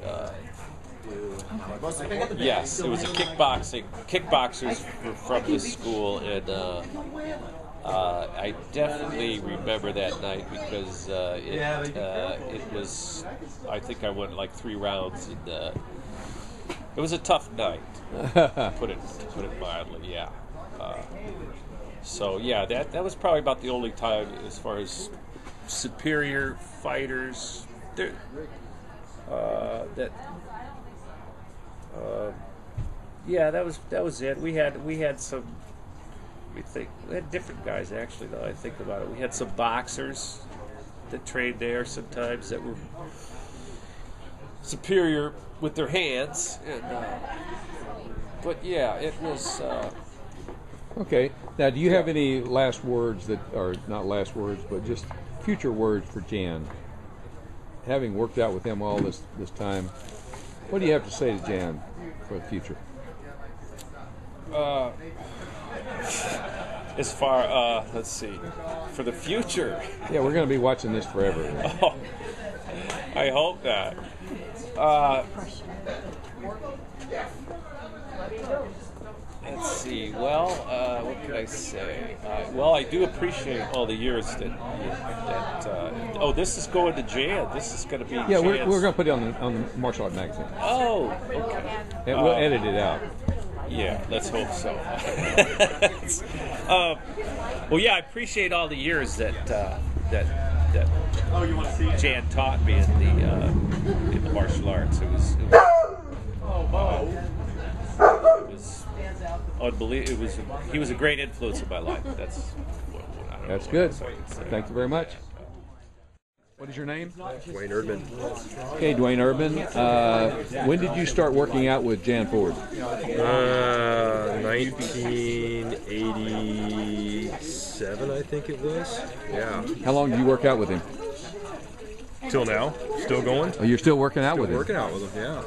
Yes, it was a kickboxers from this school, and I definitely remember that night because it was. I think I went like 3 rounds, and it was a tough night. put it mildly, yeah. So yeah, that was probably about the only time as far as superior fighters. Yeah, that was it. We had some. We had different guys actually. Though I think about it, we had some boxers that trained there sometimes that were superior with their hands, and but yeah, it was. Okay. Now, do you have any last words that are not last words, but just future words for Jan? Having worked out with him all this time, what do you have to say to Jan for the future? As far, let's see, for the future. Yeah, we're going to be watching this forever. Oh, I hope not. Let's see. Well, what can I say? Well, I do appreciate all the years that. Oh, this is going to Jan. This is going to be. Yeah, we're going to put it on the Martial Art Magazine. Oh, okay. And we'll edit it out. Yeah, let's hope so. Well, yeah, I appreciate all the years that Jan taught me in the martial arts. It was unbelievable. He was a great influence in my life. That's good. Thank you very much. What is your name? Dwayne Erdman. Okay, Dwayne Erdman. When did you start working out with Jan Ford? 1987, I think it was. Yeah. How long did you work out with him? Till now, still going. Oh, you're still working out with him? Working out with him, yeah.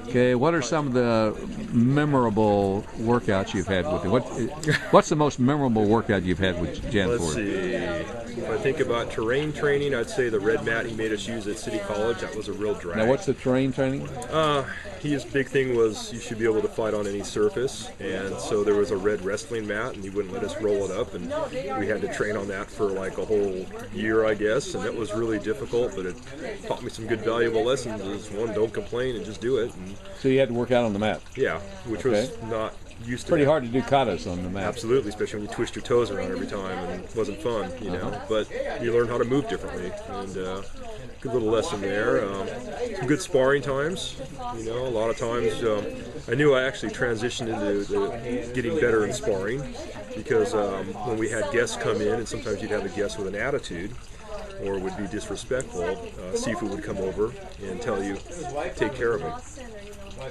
Okay, what are some of the memorable workouts you've had with him? What's the most memorable workout you've had with Jan Let's Ford? see. If I think about terrain training, I'd say the red mat he made us use at City College, that was a real drag. Now, what's the terrain training? His big thing was you should be able to fight on any surface, and so there was a red wrestling mat, and he wouldn't let us roll it up, and we had to train on that for like a whole year, I guess, and that was really difficult, but it taught me some good valuable lessons. Is one, don't complain and just do it. And, So you had to work out on the mat? yeah, which was not used to. Pretty hard to do katas on the mat. Absolutely, especially when you twist your toes around every time, and it wasn't fun, you know. But you learn how to move differently, and good little lesson there. Some good sparring times, you know. A lot of times, I knew I actually transitioned into getting better in sparring because when we had guests come in, and sometimes you'd have a guest with an attitude or would be disrespectful, Sifu would come over and tell you, take care of him.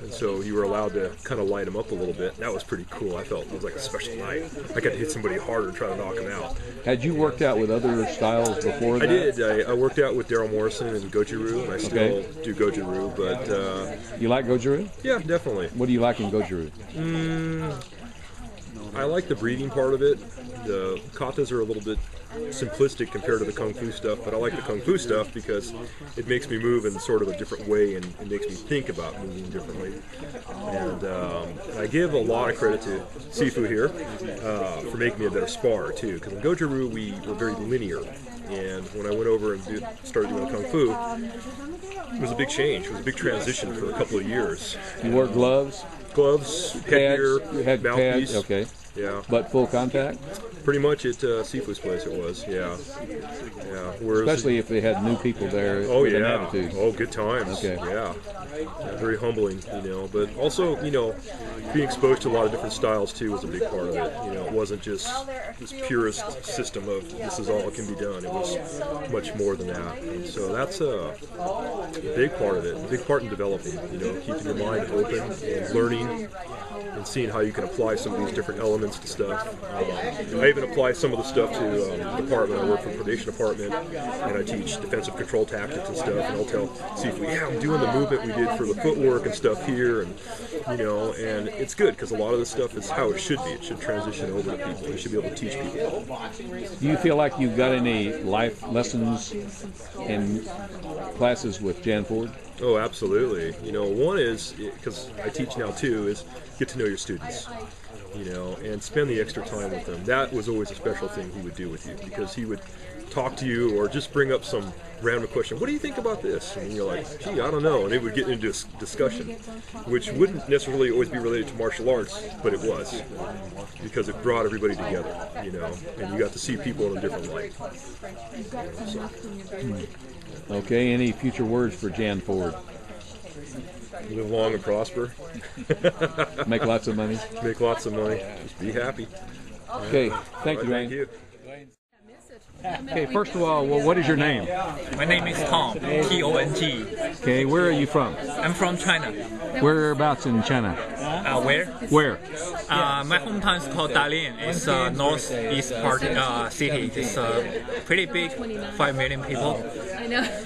And so you were allowed to kind of light him up a little bit. That was pretty cool. I felt it was like a special night. I got to hit somebody harder and try to knock him out. Had you worked out with other styles before that? I did. I worked out with Daryl Morrison and Goju-Ryu, and I still do Goju-Ryu, but... you like Goju-Ryu? Yeah, definitely. What do you like in Goju-Ryu? I like the breathing part of it. The katas are a little bit simplistic compared to the kung fu stuff, but I like the kung fu stuff because it makes me move in sort of a different way, and it makes me think about moving differently. And I give a lot of credit to Sifu here for making me a better sparrer too, because in Goju-Ryu we were very linear, and when I went over and started doing kung fu, it was a big change. It was a big transition for a couple of years. You wore gloves? Gloves, headgear, You had mouthpiece. pads, okay. Yeah. But full contact? Pretty much at Sifu's place it was, yeah. Whereas Especially if they had new people there with an attitude. Oh, good times. Okay. Yeah. Very humbling, you know. But also, you know, being exposed to a lot of different styles too was a big part of it. You know, it wasn't just this purist system of this is all that can be done. It was much more than that. And so that's a big part of it. A big part in developing, you know, keeping your mind open and learning and seeing how you can apply some of these different elements to stuff. I even apply some of the stuff to the department. I work for the predation department, and I teach defensive control tactics and stuff. And I'll tell Sifu, yeah, I'm doing the movement we did for the footwork and stuff here, and you know, and it's good because a lot of this stuff is how it should be. It should transition over to people. You should be able to teach people. Do you feel like you've got any life lessons in classes with Jan Ford? Oh, absolutely. You know, one is, because I teach now too, is get to know your students, you know, and spend the extra time with them. That was always a special thing he would do with you, because he would talk to you or just bring up some random question. What do you think about this? And you're like, gee, I don't know. And it would get into discussion, which wouldn't necessarily always be related to martial arts, but it was, because it brought everybody together, you know, and you got to see people in a different light. So. Okay, any future words for Jan Ford? Live long and prosper. Make lots of money. Make lots of money. Just be happy. Okay, thank you, Thank Dwayne. you. Okay, first of all, what is your name? My name is Tong, T-O-N-G. Okay, where are you from? I'm from China. Whereabouts in China? Where? Where? My hometown is called Dalian. It's a northeast part city. It's pretty big, 5 million people.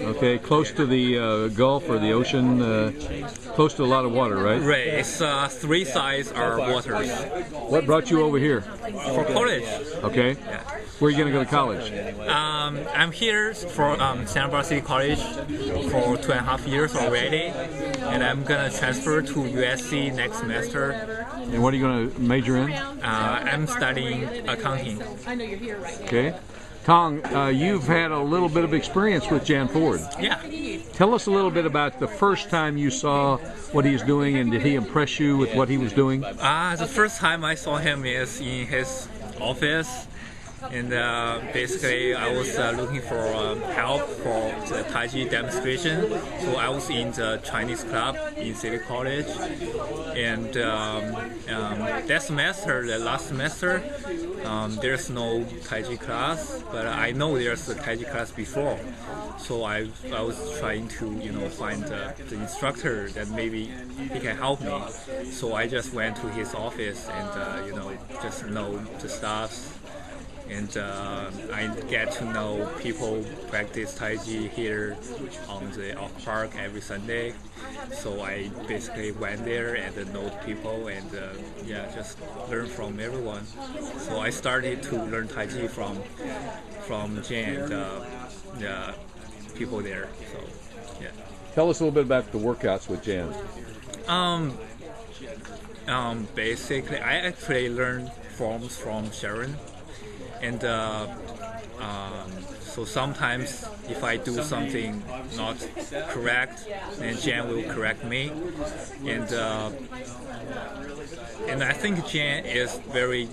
Okay, close to the Gulf or the ocean, close to a lot of water, right? Right. It's 3 sides are waters. What brought you over here? For college. Okay. Where are you going to go to college? I'm here for Santa Barbara City College for 2.5 years already, and I'm gonna transfer to USC next semester. And what are you going to major in? I'm studying accounting. Okay. Tong, you've had a little bit of experience with Jan Ford. Yeah. Tell us a little bit about the first time you saw what he's doing, and did he impress you with what he was doing? The first time I saw him is in his office. And basically, I was looking for help for the Tai Chi demonstration. So I was in the Chinese club in City College. And that semester, the last semester, there's no Tai Chi class, but I know there's a Tai Chi class before. So I was trying to, you know, find the instructor that maybe he can help me. So I just went to his office and, you know, just know the stuff. And I get to know people practice Tai Chi here on the Oak Park every Sunday. So I basically went there and know people and yeah, just learn from everyone. So I started to learn Tai Chi from Jan and the people there. So yeah. Tell us a little bit about the workouts with Jan. Basically, I actually learned forms from Sharon. And so sometimes if I do something not correct, then Jan will correct me. And I think Jan is very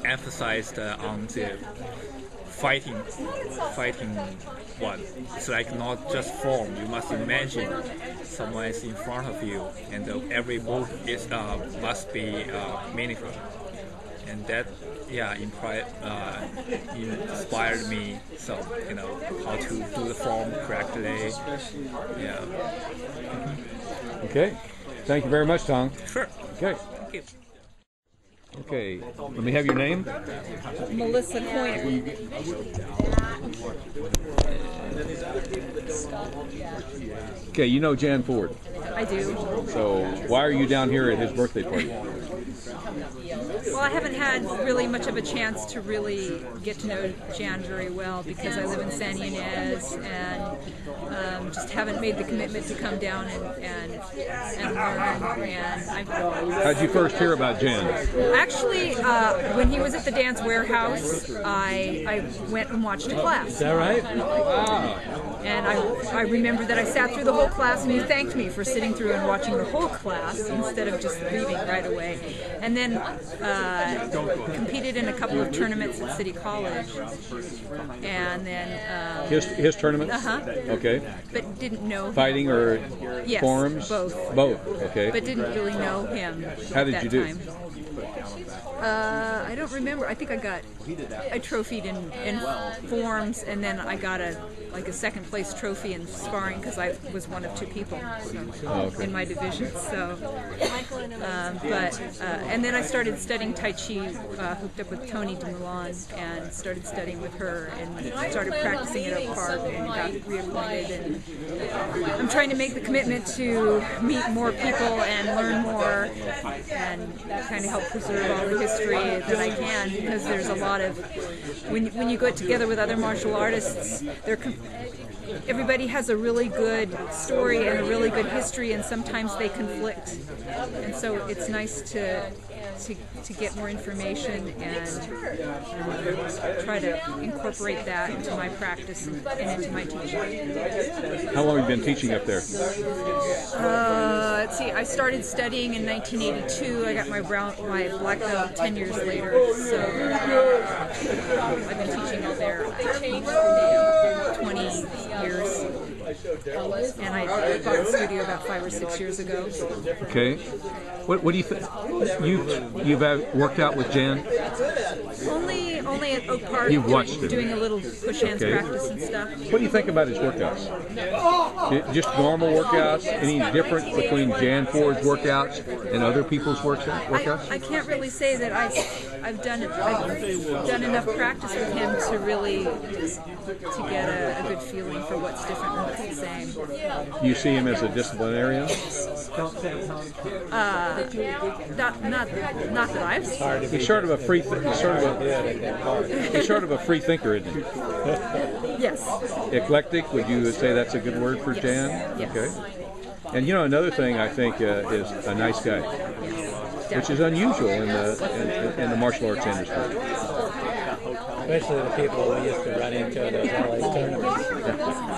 emphasized on the fighting one. It's like not just form. You must imagine someone is in front of you, and every move is must be meaningful. And that, yeah, inspired me. So, you know, how to do the form correctly. Yeah. Okay. Thank you very much, Tong. Sure. Okay. Thank you. Okay. Let me have your name. Melissa Coyne. Okay, you know Jan Ford. I do. So why are you down here at his birthday party? Well, I haven't had really much of a chance to really get to know Jan very well because I live in San Ynez and just haven't made the commitment to come down and learn. And how'd you first hear about Jan? Actually, when he was at the Dance Warehouse, I went and watched a class. Is that right? Wow. And I remember that I sat through the whole class and he thanked me for sitting through and watching the whole class instead of just leaving right away. And then competed in a couple of tournaments at City College. And then... his tournaments? Uh-huh. Okay. But didn't know him. Fighting or yes, forums? Both. Both, okay. But didn't really know him How did that you do? time. I don't remember. I think I trophied in forms, and then I got a second place trophy in sparring because I was one of 2 people in my division. So, and then I started studying Tai Chi, hooked up with Tony DeMulan, and started studying with her, and started practicing at Oak Park, and got reappointed. And I'm trying to make the commitment to meet more people and learn more, and kind of help preserve all the history that I can, because there's a lot of, when you get together with other martial artists, everybody has a really good story and a really good history, and sometimes they conflict. And so it's nice to get more information and try to incorporate that into my practice and into my teaching. How long have you been teaching up there? Let's see, I started studying in 1982. I got my black belt 10 years later. So I've been teaching out there 20 years. And I bought the studio about 5 or 6 years ago. Okay. What do you think? You've worked out with Jan? Only at Oak Park. You've watched him. Doing a little push hands practice and stuff. What do you think about his workouts? Just normal workouts? Any difference between Jan Ford's workouts and other people's workouts? I can't really say that I've done enough practice with him to really to get a good feeling for what's different and what's the same. You see him as a disciplinarian? Not that I've seen. He's sort of a free thinker, isn't he? Yes. Eclectic, would you say that's a good word for Jan? Yes. Okay. And another thing I think is a nice guy, which is unusual in the martial arts industry. Especially the people we used to run into at those LA tournaments.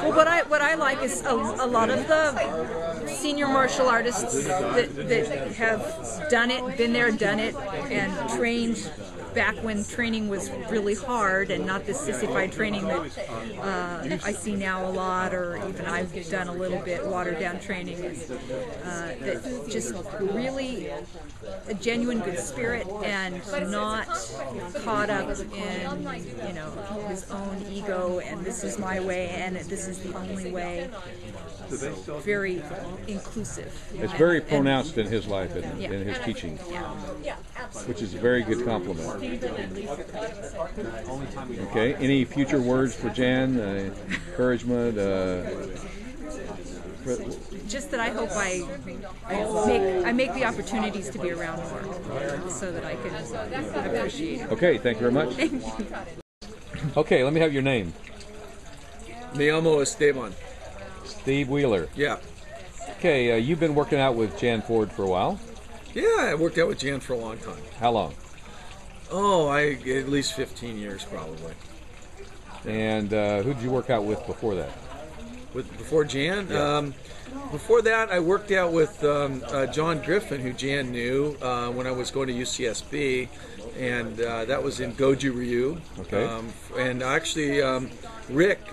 Well, what I like is a lot of the senior martial artists that have done it, been there, done it, and trained back when training was really hard and not this sissified training that I see now a lot, or even I've done a little bit, watered down training, that just really a genuine good spirit and not caught up in his own ego and this is my way and this is the only way. Very inclusive. It's very pronounced in his life and in his teaching, which is a very good compliment. Okay, any future words for Jan? Encouragement? Just that I hope I make the opportunities to be around more, so that I can appreciate it. Okay, thank you very much. Thank you. Okay, let me have your name. Me llamo Esteban. Steve Wheeler. Yeah. Okay, you've been working out with Jan Ford for a while. Yeah, I worked out with Jan for a long time. How long? Oh, at least 15 years probably. And who did you work out with before that? Before Jan? Yeah. Before that, I worked out with John Griffin, who Jan knew when I was going to UCSB, and that was in Goju Ryu. Okay. And actually, Rick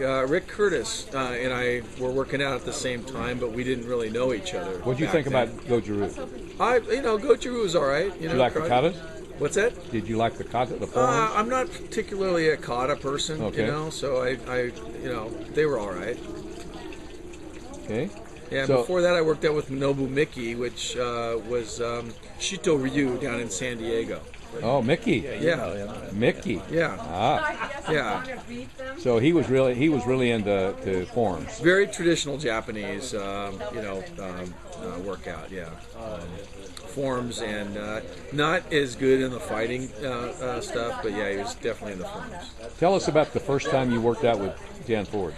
Curtis and I were working out at the same time, but we didn't really know each other. What did you think about Goju Ryu? Goju Ryu was all right. Did you like the katas? What's that? Did you like the kata, the forms? I'm not particularly a kata person, okay. So I they were all right. Okay. Yeah, before that I worked out with Nobu Miki, which was Shito Ryu down in San Diego. Oh, Mickey. Yeah. Mickey. Yeah. Yeah. So he was really into forms. Very traditional Japanese, workout. Yeah. Forms and not as good in the fighting stuff, but yeah, he was definitely in the forms. Tell us about the first time you worked out with Jan Ford.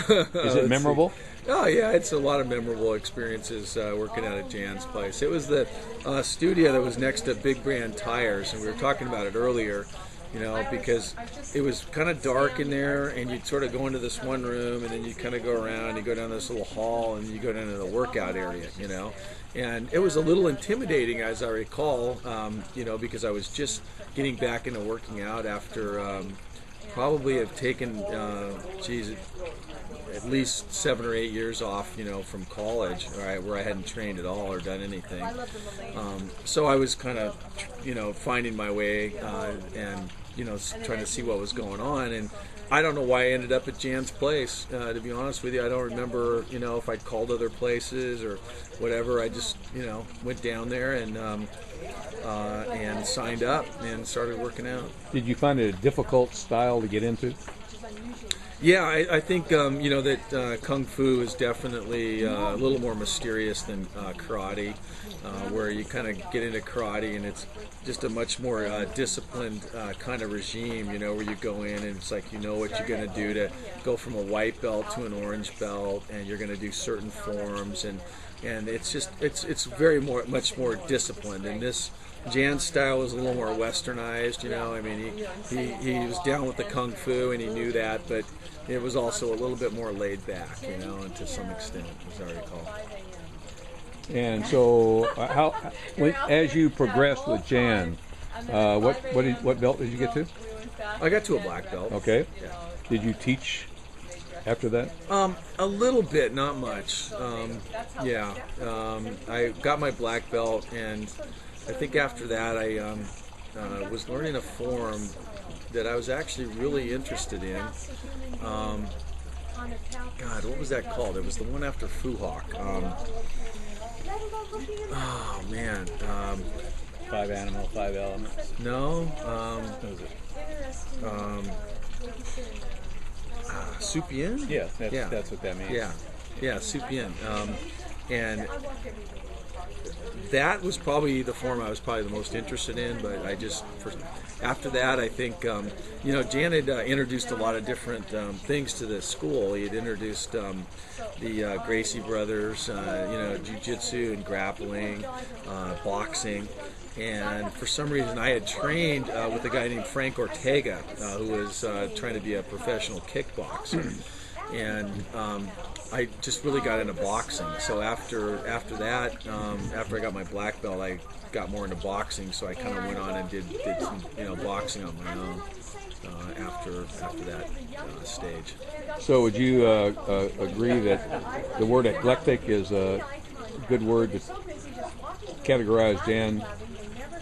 Is it memorable? Oh yeah, it's a lot of memorable experiences working out at Jan's place. It was the studio that was next to Big Brand Tires, and we were talking about it earlier, because it was kind of dark in there, and you'd sort of go into this one room, and then you kind of go around, you go down this little hall, and you go down to the workout area, and it was a little intimidating, as I recall, because I was just getting back into working out after probably have taken, at least 7 or 8 years off, from college, where I hadn't trained at all or done anything. So I was kind of, finding my way and, trying to see what was going on. And I don't know why I ended up at Jan's place, to be honest with you. I don't remember, if I'd called other places or whatever. I just, went down there and signed up and started working out. Did you find it a difficult style to get into? Yeah, I think that Kung Fu is definitely a little more mysterious than karate, where you kind of get into karate and it's just a much more disciplined kind of regime, where you go in and it's like you know what you're going to do to go from a white belt to an orange belt, and you're going to do certain forms, and it's just it's much more disciplined. And this Jan's style was a little more westernized, I mean, he was down with the Kung Fu and he knew that, but it was also a little bit more laid back, and to some extent, as I recall. And so, as you progressed with Jan, what belt did you get to? I got to a black belt. Okay. Yeah. Did you teach after that? A little bit, not much. I got my black belt, and I think after that I was learning a form that I was actually really interested in. God, what was that called? It was the one after Fu Hawk. Oh man. 5 Animal, 5 Elements. No. What was it? Supien? Yeah, that's what that means. Yeah, Supien. And that was probably the form I was probably the most interested in, but after that, I think, Jan had introduced a lot of different things to the school. He had introduced the Gracie brothers, jiu-jitsu and grappling, boxing. And for some reason, I had trained with a guy named Frank Ortega, who was trying to be a professional kickboxer. And I just really got into boxing. So after that, after I got my black belt, I got more into boxing. So I kind of went on and did some boxing on my own after that stage. So would you agree that the word eclectic is a good word to categorize Jan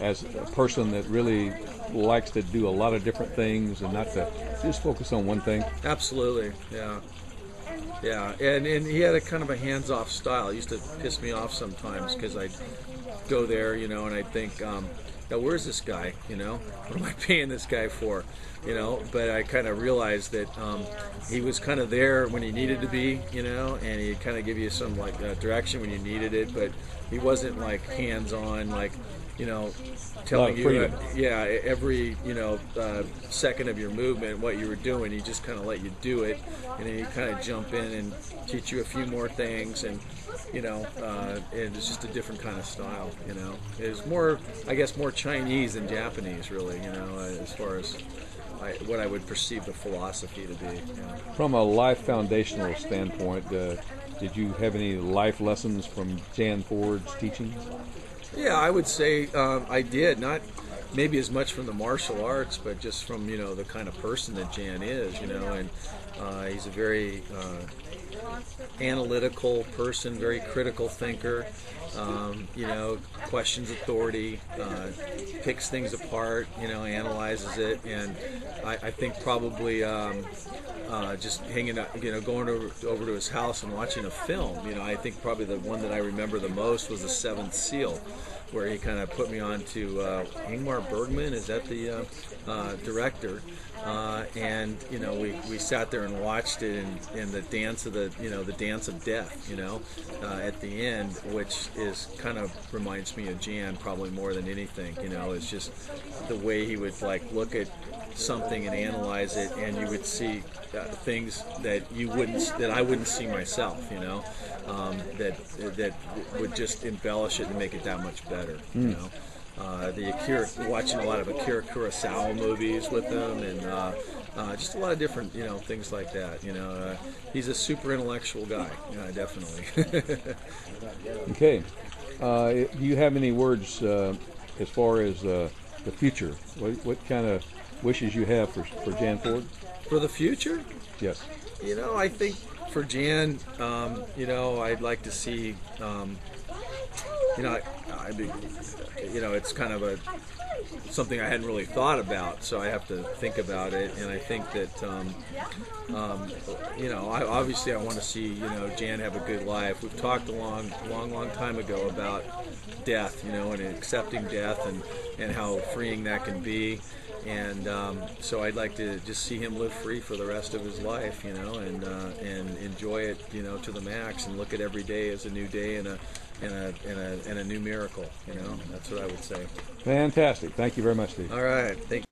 as a person that really likes to do a lot of different things and not to just focus on one thing? Absolutely, yeah. Yeah, and he had a kind of a hands-off style. It used to piss me off sometimes because I'd go there, and I'd think, now where's this guy, What am I paying this guy for, But I kind of realized that he was kind of there when he needed to be, and he'd kind of give you some, direction when you needed it, but he wasn't, hands-on, telling you, every, second of your movement, what you were doing. He just kind of let you do it, and then he'd kind of jump in and teach you a few more things, and, and it's just a different kind of style, It was more, I guess, more Chinese than Japanese, really, as far as what I would perceive the philosophy to be. From a life foundational standpoint, did you have any life lessons from Jan Ford's teachings? Yeah, I would say I did. Not maybe as much from the martial arts, but just from the kind of person that Jan is, and he's a very analytical person, very critical thinker. Questions authority, picks things apart, analyzes it, and I think probably just hanging out, going over to his house and watching a film. I think probably the one that I remember the most was The Seventh Seal, where he kind of put me on to Ingmar Bergman. Is that the director? And we sat there and watched it, and the dance of the dance of death, at the end, which is kind of reminds me of Jan probably more than anything. It's just the way he would look at something and analyze it, and you would see things that I wouldn't see myself. That would just embellish it and make it that much better. Watching a lot of Akira Kurosawa movies with him, and just a lot of different, things like that. He's a super intellectual guy, definitely. Okay. Do you have any words as far as the future? What kind of wishes you have for Jan Ford? For the future? Yes. I think for Jan, I'd like to see, it's kind of something I hadn't really thought about, so I have to think about it. And I think that, obviously I want to see, Jan have a good life. We've talked a long time ago about death, and accepting death and how freeing that can be. And so I'd like to just see him live free for the rest of his life, and enjoy it, to the max, and look at every day as a new day and a new miracle. That's what I would say. Fantastic. Thank you very much, Steve. All right. Thank you.